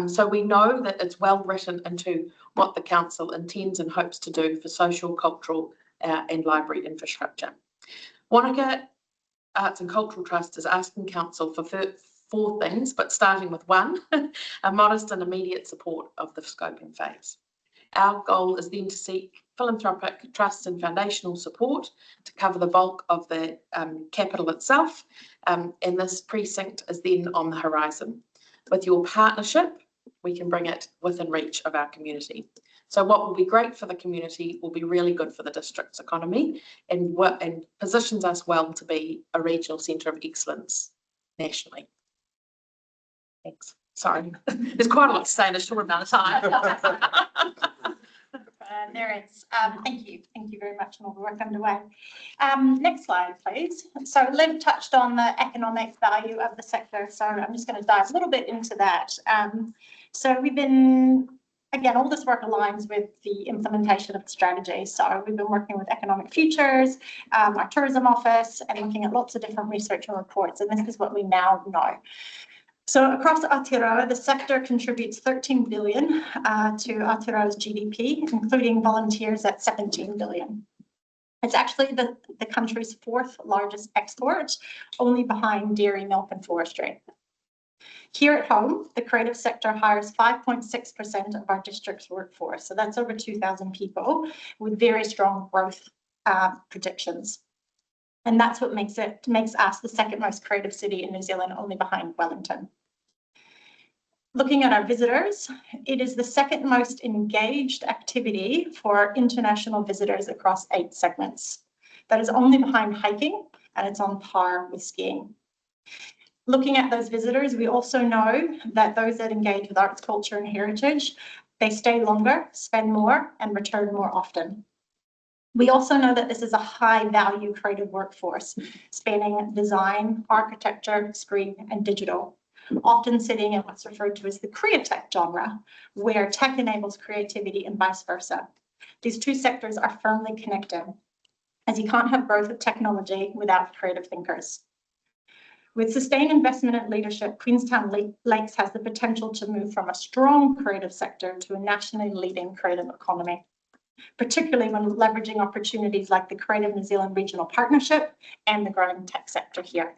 So we know that it's well written into what the council intends and hopes to do for social, cultural and library infrastructure. Wanaka Arts and Cultural Trust is asking council for 4 things, but starting with 1, a modest and immediate support of the scoping phase. Our goal is then to seek philanthropic trusts and foundational support to cover the bulk of the capital itself, and this precinct is then on the horizon. With your partnership, we can bring it within reach of our community. So what will be great for the community will be really good for the district's economy and positions us well to be a regional centre of excellence nationally. Thanks. Sorry, there's quite a lot to say in a short amount of time. There is. Thank you. Thank you very much, and all the work underway. Next slide, please. So Liv touched on the economic value of the sector, so I'm just going to dive a little bit into that. So we've been, again, all this work aligns with the implementation of the strategy. So we've been working with Economic Futures, our tourism office, and looking at lots of different research and reports, and this is what we now know. So across Aotearoa, the sector contributes 13 billion to Aotearoa's GDP, including volunteers at 17 billion. It's actually the country's 4th largest export, only behind dairy, milk and forestry. Here at home, the creative sector hires 5.6% of our district's workforce. So that's over 2,000 people with very strong growth predictions. And that's what makes us the 2nd most creative city in New Zealand, only behind Wellington. Looking at our visitors, it is the 2nd most engaged activity for international visitors across 8 segments. That is only behind hiking, and it's on par with skiing. Looking at those visitors, we also know that those that engage with arts, culture and heritage, they stay longer, spend more and return more often. We also know that this is a high value creative workforce spanning design, architecture, screen and digital, often sitting in what's referred to as the createch genre, where tech enables creativity and vice versa. These 2 sectors are firmly connected, as you can't have growth of technology without creative thinkers. With sustained investment and leadership, Queenstown Lakes has the potential to move from a strong creative sector to a nationally leading creative economy, particularly when leveraging opportunities like the Creative New Zealand Regional Partnership and the growing tech sector here.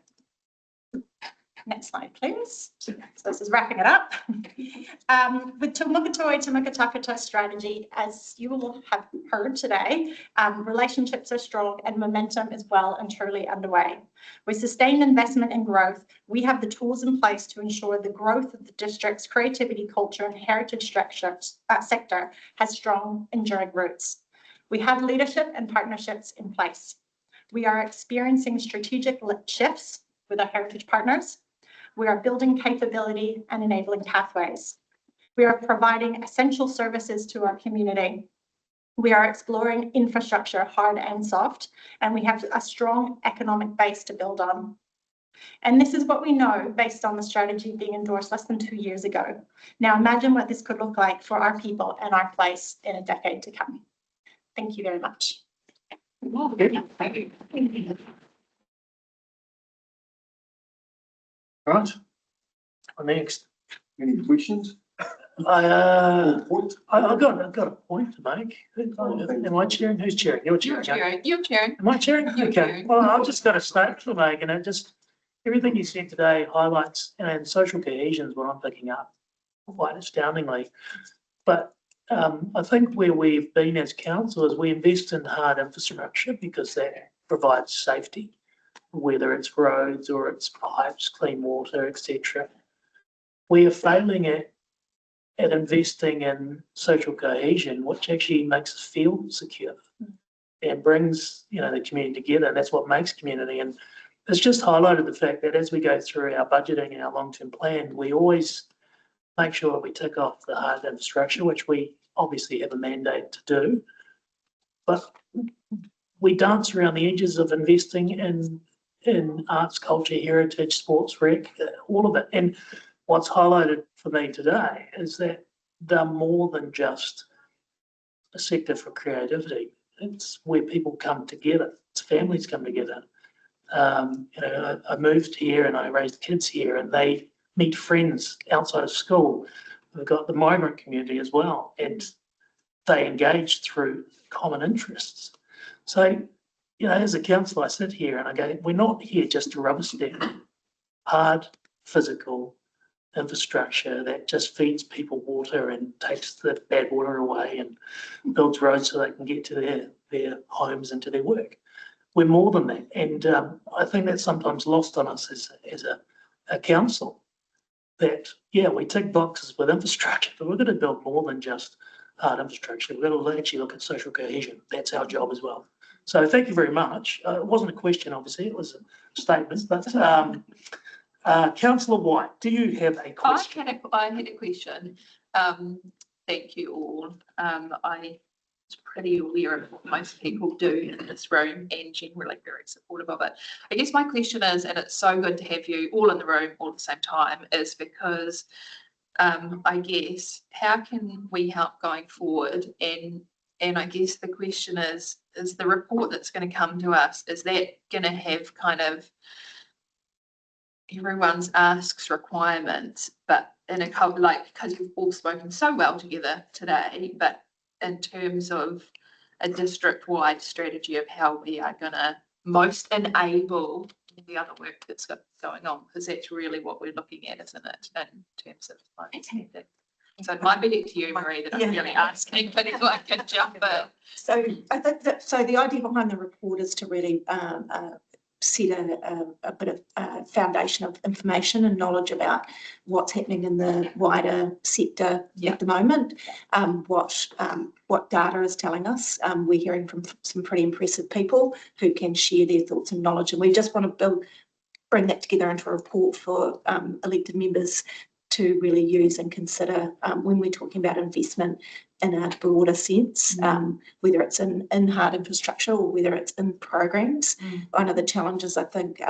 Next slide, please. So this is wrapping it up. With Te Mukatoi Te Mukatakata strategy, as you will have heard today, relationships are strong and momentum is well and truly underway. With sustained investment and growth, we have the tools in place to ensure the growth of the district's creativity, culture and heritage sector has strong, enduring roots. We have leadership and partnerships in place. We are experiencing strategic shifts with our heritage partners. We are building capability and enabling pathways. We are providing essential services to our community. We are exploring infrastructure, hard and soft, and we have a strong economic base to build on. And this is what we know based on the strategy being endorsed less than 2 years ago. Now imagine what this could look like for our people and our place in a decade to come. Thank you very much. Right. Next. Any questions? I've Point? got a point to make. Am I chairing? Who's chairing? You're chairing. You're chairing. Am I chairing? You're Okay. chairing. Well, I've just got a statement to make, and it just, everything you said today highlights, and social cohesion is what I'm picking up quite astoundingly. But I think where we've been as council is we invest in hard infrastructure because that provides safety, whether it's roads or it's pipes, clean water, etc. We are failing at investing in social cohesion, which actually makes us feel secure and brings, the community together. And that's what makes community. And it's just highlighted the fact that as we go through our budgeting and our long-term plan, we always make sure we tick off the hard infrastructure, which we obviously have a mandate to do. But we dance around the edges of investing in arts, culture, heritage, sports, rec, all of it. And what's highlighted for me today is that they're more than just a sector for creativity. It's where people come together. It's families come together. I moved here and I raised kids here, and they meet friends outside of school. We've got the migrant community as well, and they engage through common interests. So, as a councillor, I sit here and I go, we're not here just to rubber stamp hard physical infrastructure that just feeds people water and takes the bad water away and builds roads so they can get to their homes and to their work. We're more than that. And I think that's sometimes lost on us as a council, that, we tick boxes with infrastructure, but we're going to build more than just hard infrastructure. We're going to actually look at social cohesion. That's our job as well. So thank you very much. It wasn't a question, obviously, it was a statement, but Councillor White, do you have a question? I had a question. Thank you all. I was pretty aware of what most people do in this room and generally very supportive of it. I guess my question is, and it's so good to have you all in the room all at the same time, is because I guess how can we help going forward? And I guess the question is the report that's going to come to us, is that going to have kind of everyone's asks requirements, but in a couple, because you've all spoken so well together today, but in terms of a district-wide strategy of how we are going to most enable the other work that's going on, because that's really what we're looking at, isn't it, in terms of funding. So it might be to you, Marie, that I'm really asking, but if I can jump in. So I think that, the idea behind the report is to really set a bit of foundation of information and knowledge about what's happening in the wider sector at the moment, what data is telling us. We're hearing from some pretty impressive people who can share their thoughts and knowledge, and we just want to bring that together into a report for elected members to really use and consider when we're talking about investment in a broader sense, whether it's in hard infrastructure or whether it's in programs. One of the challenges, I think,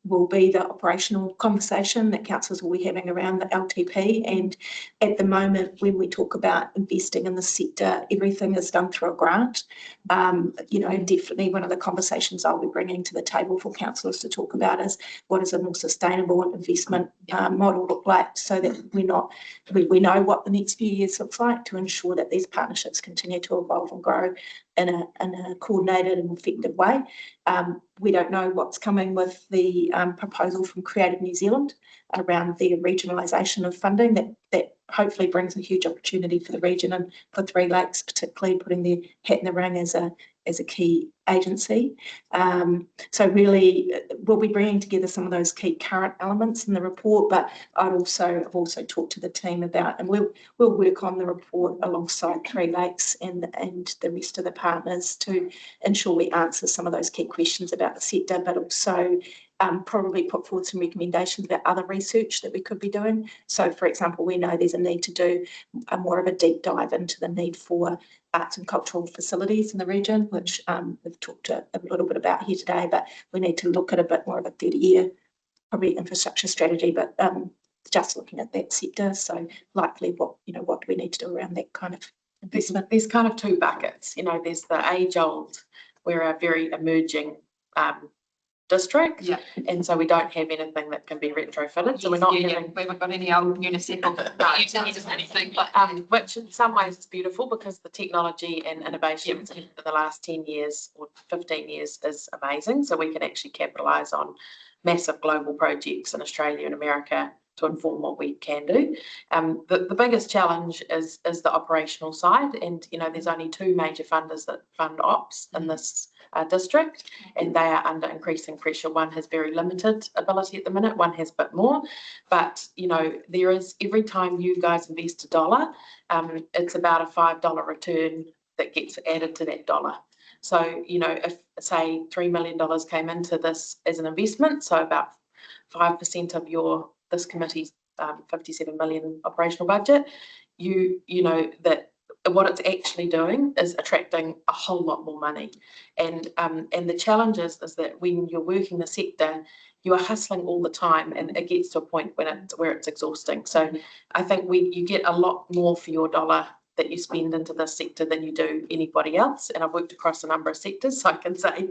will be the operational conversation that councillors will be having around the LTP. And at the moment, when we talk about investing in the sector, everything is done through a grant. Definitely one of the conversations I'll be bringing to the table for councillors to talk about is what is a more sustainable investment model look like, so that we know what the next few years looks like, to ensure that these partnerships continue to evolve and grow in a coordinated and effective way. We don't know what's coming with the proposal from Creative New Zealand around the regionalisation of funding that hopefully brings a huge opportunity for the region and for Three Lakes, particularly putting their hat in the ring as a key agency. So really, we'll be bringing together some of those key current elements in the report, but I've also talked to the team about, and we'll work on the report alongside Three Lakes and the rest of the partners to ensure we answer some of those key questions about the sector, but also probably put forward some recommendations about other research that we could be doing. So, for example, we know there's a need to do more of a deep dive into the need for arts and cultural facilities in the region, which we've talked a little bit about here today, but we need to look at a bit more of a 30-year probably infrastructure strategy, but just looking at that sector. So likely what do we need to do around that kind of investment? There's kind of two buckets. There's the age-old, we're a very emerging district, and so we don't have anything that can be retrofitted. So we're not having. We haven't got any old municipal utilities or anything. Which in some ways is beautiful because the technology and innovation in the last 10 years or 15 years is amazing. So we can actually capitalise on massive global projects in Australia and America to inform what we can do. The biggest challenge is the operational side, and there's only two major funders that fund ops in this district, and they are under increasing pressure. One has very limited ability at the minute, one has a bit more, but there is, every time you guys invest $1, it's about a $5 return that gets added to that dollar. So if say $3 million came into this as an investment, so about 5% of this committee's 57 million operational budget, you know that what it's actually doing is attracting a whole lot more money. And the challenge is that when you're working the sector, you are hustling all the time, and it gets to a point where it's exhausting. So I think you get a lot more for your dollar that you spend into this sector than you do anybody else. And I've worked across a number of sectors, so I can say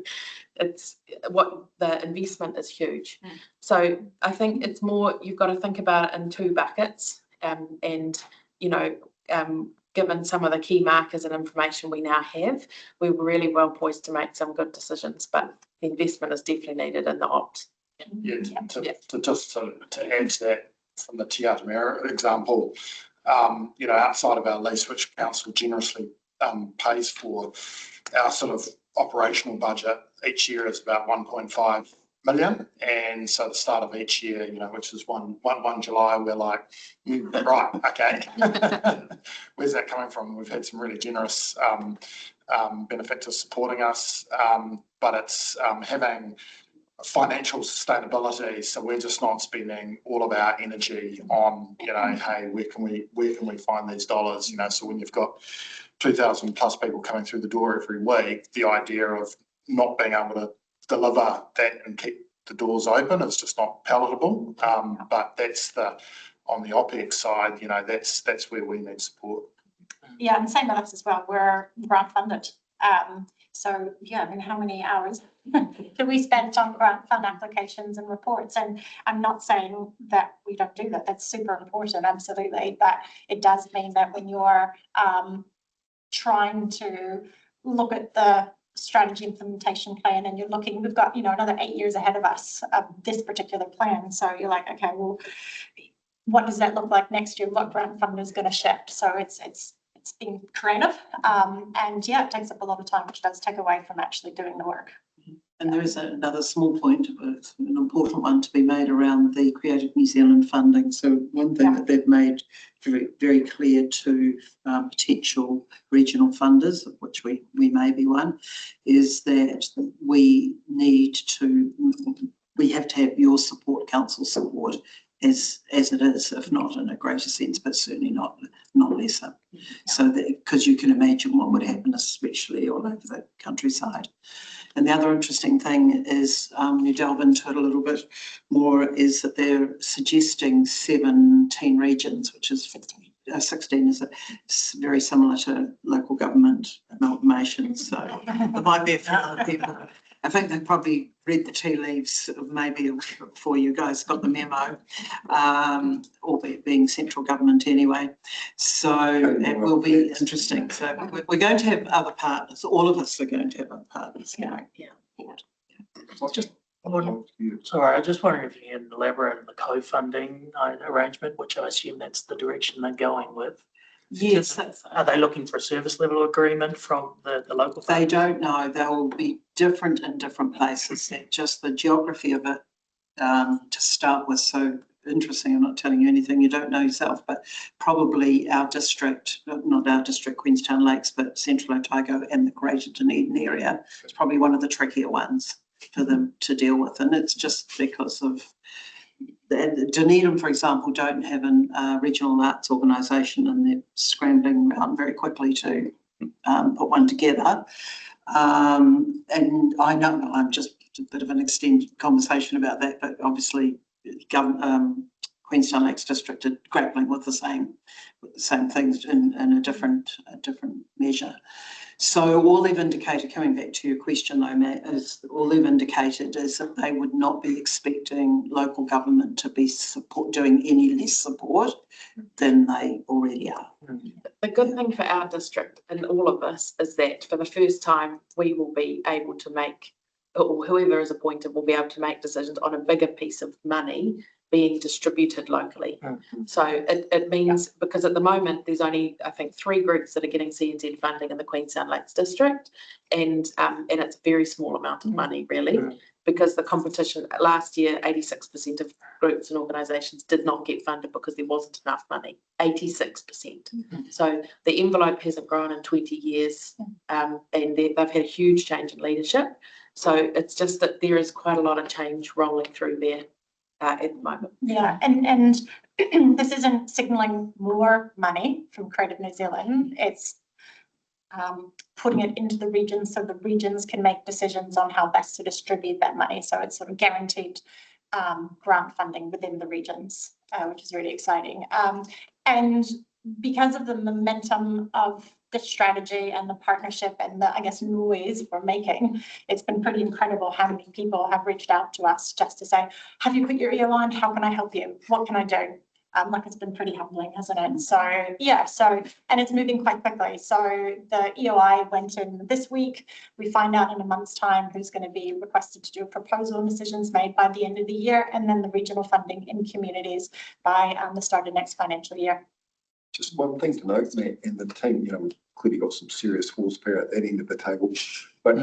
the investment is huge. So I think it's more, you've got to think about it in two buckets, given some of the key markers and information we now have, we're really well poised to make some good decisions, but the investment is definitely needed in the ops. To add to that, from the Te Ata Mera example, outside of our lease, which council generously pays for, our sort of operational budget each year is about 1.5 million. And so the start of each year, which is 1 July, we're like, right, okay, where's that coming from? We've had some really generous benefactors supporting us, but it's having financial sustainability. So we're just not spending all of our energy on, hey, where can we find these dollars? So when you've got 2,000 plus people coming through the door every week, the idea of not being able to deliver that and keep the doors open is just not palatable. But that's on the OPEX side, that's where we need support. Yeah, and same with us as well. We're grant funded. So yeah, how many hours do we spend on grant fund applications and reports? And I'm not saying that we don't do that. That's super important, absolutely. But it does mean that when you're trying to look at the strategy implementation plan and you're looking, we've got, another 8 years ahead of us of this particular plan. So you're like, okay, well, what does that look like next year? What grant fund is going to shift? So it's being creative. And yeah, it takes up a lot of time, which does take away from actually doing the work. And there is another small point, an important one to be made around the Creative New Zealand funding. So one thing that they've made very, very clear to potential regional funders, of which we may be one, is that we have to have your support, council support, as it is, if not in a greater sense, but certainly not lesser. Yeah. So that, because you can imagine what would happen, especially all over the countryside. And the other interesting thing is, you delve into it a little bit more, is that they're suggesting 17 regions, which is 16 is very similar to local government amalgamations. So there might be a few other people I think they probably read the tea leaves maybe a week before you guys got the memo, albeit being central government anyway. So it will be interesting. So we're going to have other partners. All of us are going to have other partners. Yeah. Sorry, I just wondering if you can elaborate on the co-funding arrangement, which I assume that's the direction they're going with. Yes. Are they looking for a service level agreement from the local? They don't know. They will be different in different places. Just the geography of it to start with. So interesting. I'm not telling you anything you don't know yourself, but probably our district, not our district, Queenstown Lakes, but Central Otago and the Greater Dunedin area is probably one of the trickier ones for them to deal with. And it's just because of Dunedin, for example, don't have a regional arts organisation, and they're scrambling around very quickly to put one together. And I know I'm just a bit of an extended conversation about that, but obviously Queenstown Lakes District are grappling with the same things in a different measure. So all they've indicated, coming back to your question though, Matt, is all they've indicated is that they would not be expecting local government to be doing any less support than they already are. The good thing for our district and all of us is that for the first time, we will be able to make, or whoever is appointed will be able to make decisions on a bigger piece of money being distributed locally. So it means, because at the moment there's only, I think, 3 groups that are getting CNZ funding in the Queenstown Lakes District, and it's a very small amount of money really, because the competition last year, 86% of groups and organisations did not get funded because there wasn't enough money, 86%. So the envelope hasn't grown in 20 years, and they've had a huge change in leadership. So it's just that there is quite a lot of change rolling through there at the moment. Yeah, and this isn't signalling more money from Creative New Zealand. It's putting it into the regions so the regions can make decisions on how best to distribute that money. So it's sort of guaranteed grant funding within the regions, which is really exciting. And because of the momentum of the strategy and the partnership and the, I guess, noise we're making, it's been pretty incredible how many people have reached out to us just to say, have you put your ear on? How can I help you? What can I do? Like, it's been pretty humbling, hasn't it? So yeah, and it's moving quite quickly. So the EOI went in this week. We find out in a month's time who's going to be requested to do a proposal and decisions made by the end of the year, and then the regional funding in communities by the start of next financial year. Just one thing to note, Matt, and the team, we've clearly got some serious horsepower at that end of the table. But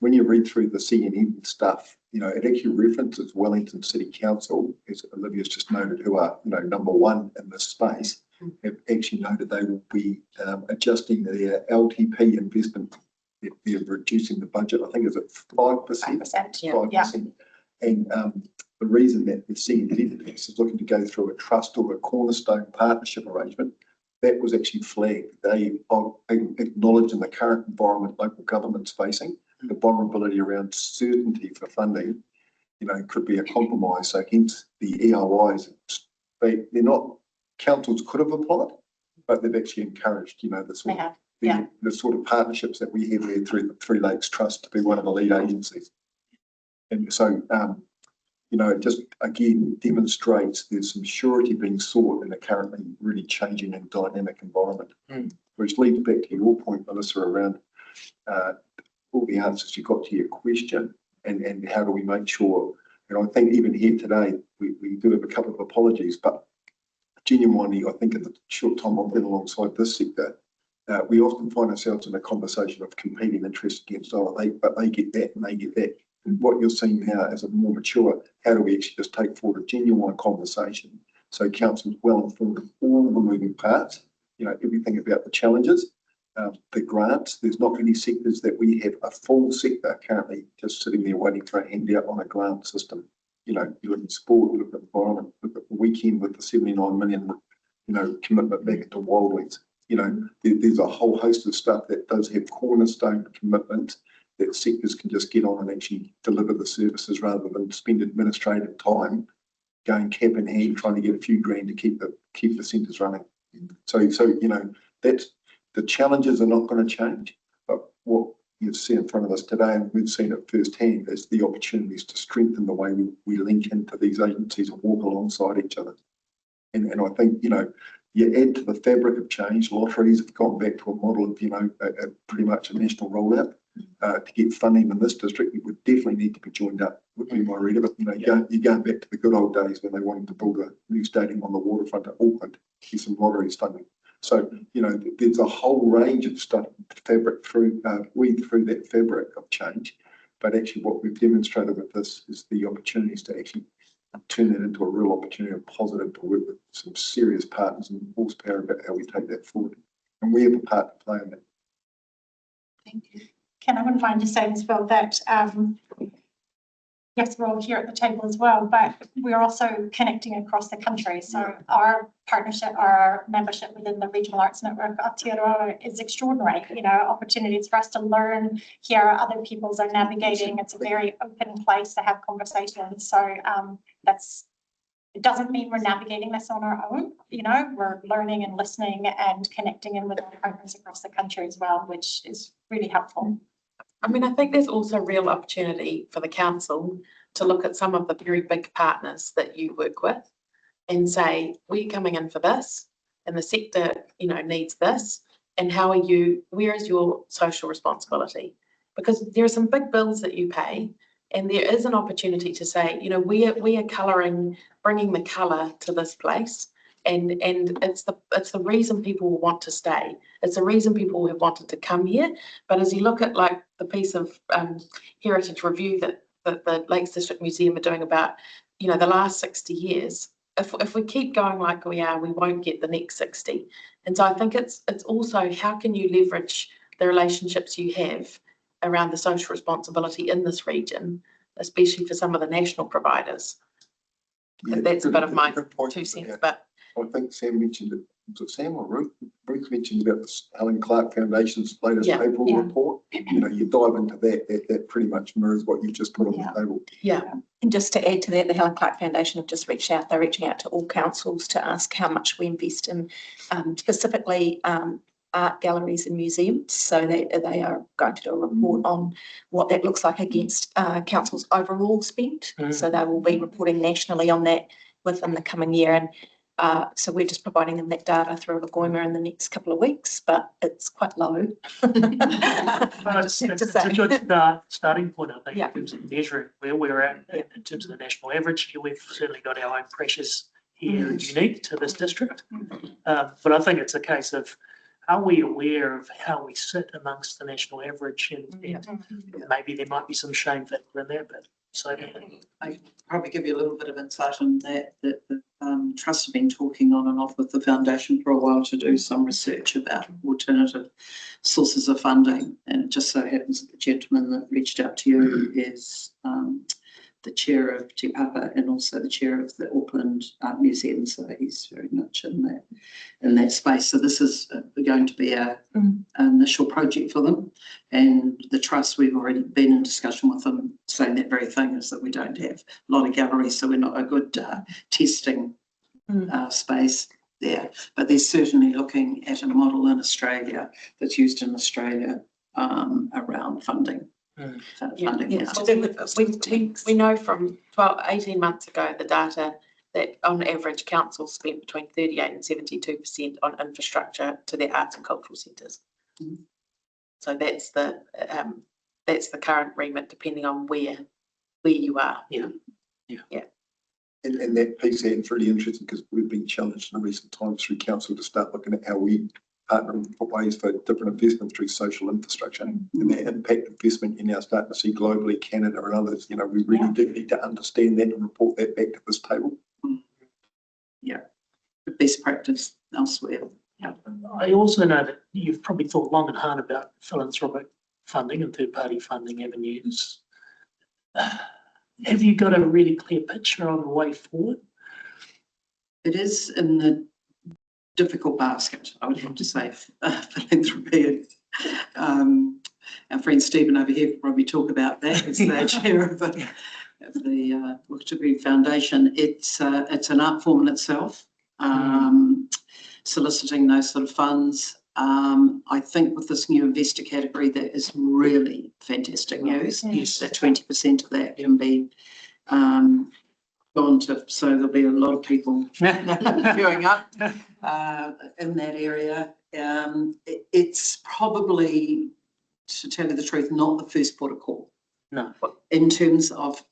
when you read through the CNN stuff, it actually references Wellington City Council, as Olivia's just noted, who are, number one in this space, have actually noted they will be adjusting their LTP investment. They're reducing the budget, I think, is it 5%? 5%, yeah. 5%. And the reason that the CNZ is looking to go through a trust or a cornerstone partnership arrangement, that was actually flagged. They acknowledge in the current environment local government's facing, the vulnerability around certainty for funding, could be a compromise. So hence the EOIs, they're not, councils could have applied, but they've actually encouraged, the sort of partnerships that we have there through the Three Lakes Trust to be one of the lead agencies. And so, it just again demonstrates there's some surety being sought in a currently really changing and dynamic environment, which leads back to your point, Melissa, around all the answers you got to your question and how do we make sure, I think even here today, we do have a couple of apologies, but genuinely, I think in the short time I've been alongside this sector, we often find ourselves in a conversation of competing interests against, but they get that and they get that. And what you're seeing now is a more mature, how do we actually just take forward a genuine conversation so council's well informed of all the moving parts, everything about the challenges, the grants. There's not many sectors that we have a full sector currently just sitting there waiting for a handout on a grant system. You look at sport, you look at environment, look at the weekend with the 79 million, commitment back into Wildlands. There's a whole host of stuff that does have cornerstone commitments that sectors can just get on and actually deliver the services rather than spend administrative time going cap in hand trying to get a few grand to keep the centres running. So that's the challenges are not going to change, but what you see in front of us today, and we've seen it firsthand, is the opportunities to strengthen the way we link into these agencies and walk alongside each other. And I think, you know, you add to the fabric of change, lotteries have gone back to a model of, you know, pretty much a national rollout. To get funding in this district, it would definitely need to be joined up, would be my read of it. You know, you're going back to the good old days when they wanted to build a new stadium on the waterfront at Auckland, get some lotteries funding. So, you know, there's a whole range of stuff to fabric through, weave through that fabric of change. But actually what we've demonstrated with this is the opportunities to actually turn that into a real opportunity, a positive, to work with some serious partners and horsepower about how we take that forward. And we have a part to play in that. Thank you. Ken, I wouldn't mind just saying as well that, yes, we're all here at the table as well, but we're also connecting across the country. So our partnership, our membership within the Regional Arts Network Aotearoa is extraordinary. You know, opportunities for us to learn, hear how other peoples are navigating. It's a very open place to have conversations. So it doesn't mean we're navigating this on our own. You know, we're learning and listening and connecting in with our partners across the country as well, which is really helpful. I mean, I think there's also real opportunity for the council to look at some of the very big partners that you work with and say, we're coming in for this and the sector, you know, needs this. And how are you, where is your social responsibility? Because there are some big bills that you pay, and there is an opportunity to say, you know, we are colouring, bringing the colour to this place. And it's the reason people will want to stay. It's the reason people have wanted to come here. But as you look at like the piece of heritage review that the Lakes District Museum are doing about, you know, the last 60 years, if we keep going like we are, we won't get the next 60. And so I think it's also how can you leverage the relationships you have around the social responsibility in this region, especially for some of the national providers. Yeah, that's a bit of my point, 2 cents, yeah. but I think Sam mentioned it. Was it Sam or Ruth? Ruth mentioned about the Helen Clark Foundation's latest April report. You know, you dive into that pretty much mirrors what you've just put on the table. Yeah. And just to add to that, the Helen Clark Foundation have just reached out. They're reaching out to all councils to ask how much we invest in specifically art galleries and museums. So they are going to do a report on what that looks like against council's overall spend. So they will be reporting nationally on that within the coming year. And so we're just providing them that data through Lagoima in the next couple of weeks, but it's quite low. It's a good starting point, I think, in terms of measuring where we're at in terms of the national average. We've certainly got our own pressures here unique to this district. But I think it's a case of, are we aware of how we sit amongst the national average? And maybe there might be some shame factor in there, but so I can probably give you a little bit of insight on that. The Trust have been talking on and off with the foundation for a while to do some research about alternative sources of funding. And it just so happens that the gentleman that reached out to you is the chair of Te Papa and also the chair of the Auckland Art Museum. So he's very much in that space. So this is going to be an initial project for them. And the Trust, we've already been in discussion with them saying that very thing, is that we don't have a lot of galleries, so we're not a good testing space there. But they're certainly looking at a model in Australia that's used in Australia around funding. We know from 18 months ago, the data that on average council spent between 38 and 72% on infrastructure to their arts and cultural centres. So that's the current remit, depending on where you are. And that piece there is really interesting because we've been challenged in recent times through council to start looking at how we partner for ways for different investment through social infrastructure and that impact investment you're now starting to see globally, Canada and others. You know, we really do need to understand that and report that back to this table. Yeah, the best practice elsewhere. I also know that you've probably thought long and hard about philanthropic funding and third-party funding avenues. Have you got a really clear picture on the way forward? It is in the difficult basket, I would have to say, philanthropy. Our friend Stephen over here will probably talk about that. He's the chair of the Wakatipu Foundation. It's an art form in itself. Soliciting those sort of funds I think with this new investor category, that is really fantastic news. Yes, that 20% of that can be gone to, so there'll be a lot of people queuing up in that area. It's probably, to tell you the truth, not the first port of call. No. In terms of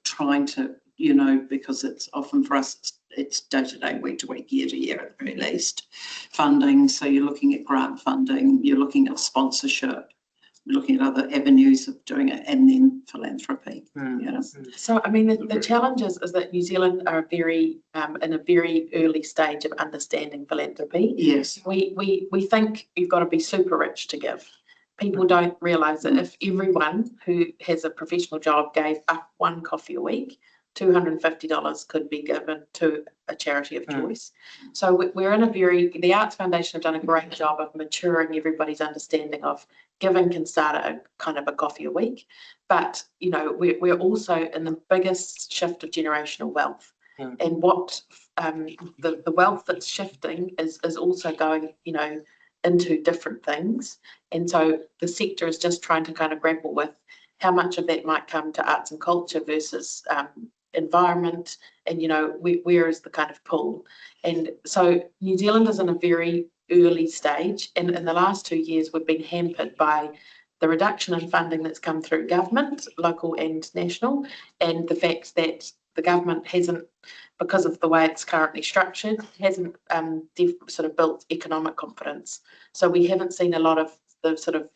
trying to, you know, because it's often for us, it's day to day, week to week, year to year at the very least, funding. So you're looking at grant funding, you're looking at sponsorship, you're looking at other avenues of doing it, and then philanthropy. You know? So, I mean, the challenge is that New Zealand are very, in a very early stage of understanding philanthropy. Yes. We think you've got to be super rich to give. People don't realise that if everyone who has a professional job gave up one coffee a week, $250 could be given to a charity of choice. So we're in the Arts Foundation have done a great job of maturing everybody's understanding of giving can start at a kind of a coffee a week. But, you know, we're also in the biggest shift of generational wealth. And what the wealth that's shifting is also going, you know, into different things. And so the sector is just trying to kind of grapple with how much of that might come to arts and culture versus environment, and, you know, where is the kind of pull. And so New Zealand is in a very early stage, and in the last 2 years we've been hampered by the reduction in funding that's come through government, local and national, and the fact that the government hasn't, because of the way it's currently structured, hasn't sort of built economic confidence. So we haven't seen a lot of the sort of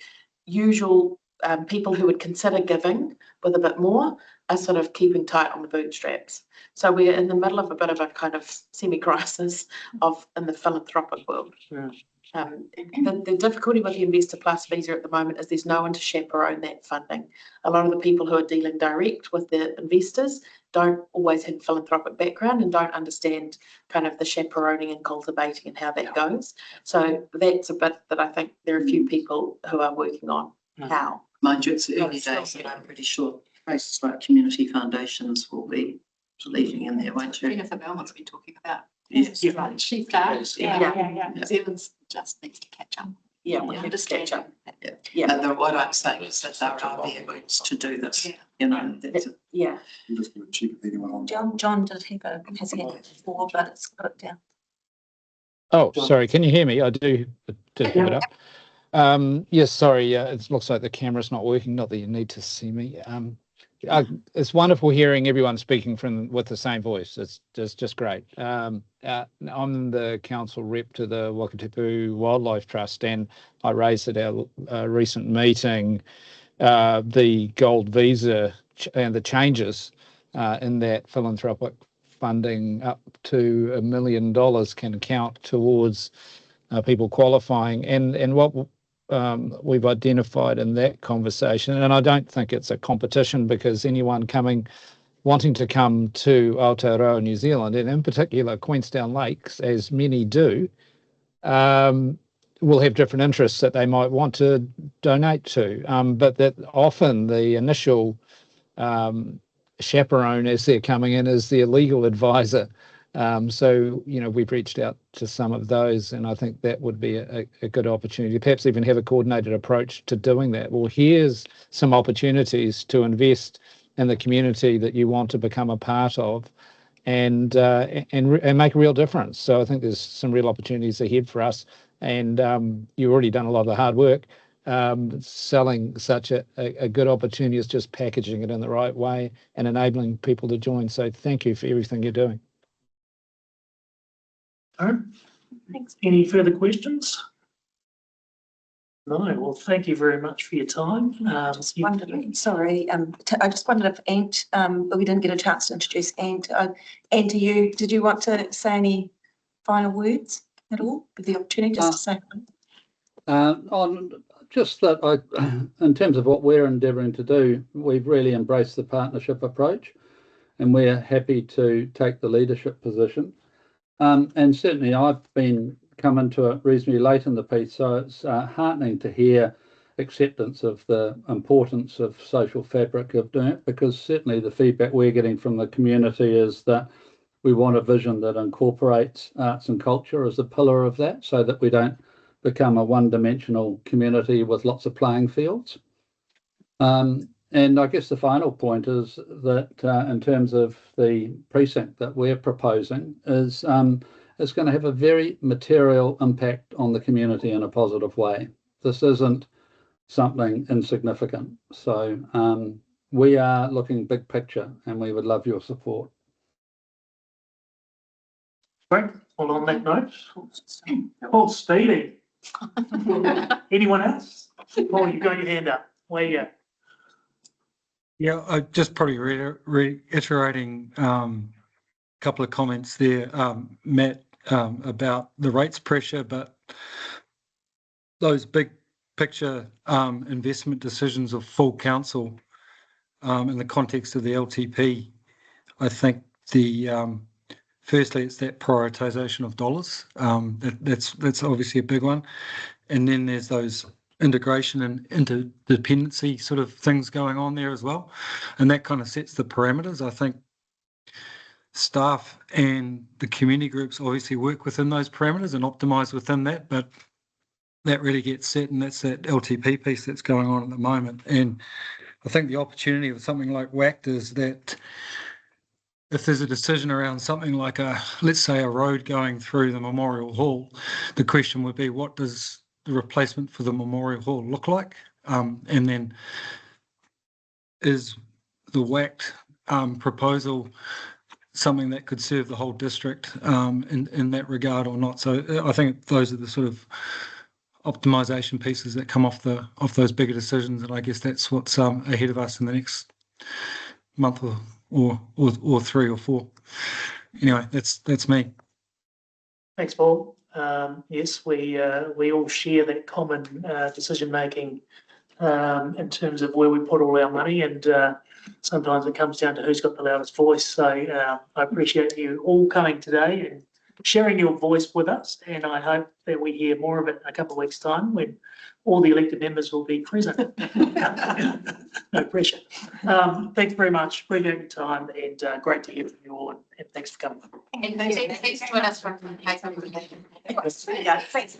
usual people who would consider giving with a bit more are sort of keeping tight on the bootstraps. So we're in the middle of a bit of a kind of semi-crisis in the philanthropic world. The difficulty with the Investor Plus visa at the moment is there's no one to chaperone that funding. A lot of the people who are dealing direct with the investors don't always have a philanthropic background and don't understand kind of the chaperoning and cultivating and how that goes. So that's a bit that I think there are a few people who are working on how. Mind you, it's early days, and I'm pretty sure places like community foundations will be leading in there, won't you? Jennifer Belmont's been talking about. Yes. She started. Yeah. New Zealand just needs to catch up. Yeah, we have to catch up. And what I'm saying is that there are the efforts to do this. You know, that's it. Yeah. I'm just going to check if anyone on. John did have his hand before, but it's got it down. Oh, sorry. Can you hear me? I did have it up. Yes, sorry. It looks like the camera's not working. Not that you need to see me. It's wonderful hearing everyone speaking with the same voice. It's just great. I'm the council rep to the Wakatipu Wildlife Trust, and I raised at our recent meeting the gold visa and the changes in that philanthropic funding up to $1 million can count towards people qualifying, and what we've identified in that conversation, and I don't think it's a competition, because anyone wanting to come to Aotearoa, New Zealand, and in particular Queenstown Lakes, as many do, will have different interests that they might want to donate to, but that often the initial chaperone as they're coming in is their legal advisor. So, you know, we've reached out to some of those, and I think that would be a good opportunity, perhaps even have a coordinated approach to doing that. Well, here's some opportunities to invest in the community that you want to become a part of, and make a real difference. So I think there's some real opportunities ahead for us, and you've already done a lot of the hard work. Selling such a good opportunity is just packaging it in the right way and enabling people to join. So thank you for everything you're doing. Thanks. Any further questions? No. Well, thank you very much for your time. Sorry, I just wondered if Ant, we didn't get a chance to introduce Ant. Ant, did you want to say any final words at all? With the opportunity just to say. On just that, in terms of what we're endeavouring to do, we've really embraced the partnership approach, and we're happy to take the leadership position. And certainly I've come into it reasonably late in the piece, so it's heartening to hear acceptance of the importance of social fabric of doing it, because certainly the feedback we're getting from the community is that we want a vision that incorporates arts and culture as a pillar of that, so that we don't become a one-dimensional community with lots of playing fields. And I guess the final point is that in terms of the precinct that we're proposing is it's going to have a very material impact on the community in a positive way. This isn't something insignificant. So we are looking big picture and we would love your support. Great. Well, on that note, Paul Speedy. Anyone else? Paul, you've got your hand up. Where you go? Yeah, I just probably reiterating a couple of comments there, Matt, about the rates pressure, but those big picture investment decisions of full council in the context of the LTP, I think firstly it's that prioritisation of dollars. That's obviously a big one, and then there's those integration and interdependency sort of things going on there as well, and that kind of sets the parameters. I think staff and the community groups obviously work within those parameters and optimise within that, but that really gets set, and that's that LTP piece that's going on at the moment. And I think the opportunity of something like WACT is that if there's a decision around something like let's say a road going through the Memorial Hall, the question would be, what does the replacement for the Memorial Hall look like? And then is the WACT proposal something that could serve the whole district in that regard or not? So I think those are the sort of optimization pieces that come off those bigger decisions, and I guess that's what's ahead of us in the next month or 3 or 4. Anyway, that's me. Thanks, Paul. Yes, we all share that common decision making in terms of where we put all our money, and sometimes it comes down to who's got the loudest voice. So I appreciate you all coming today and sharing your voice with us, and I hope that we hear more of it in a couple of weeks' time when all the elected members will be present. No pressure. Thanks very much. Appreciate your time, and great to hear from you all, and thanks for coming. And please join us for. Yeah, thanks.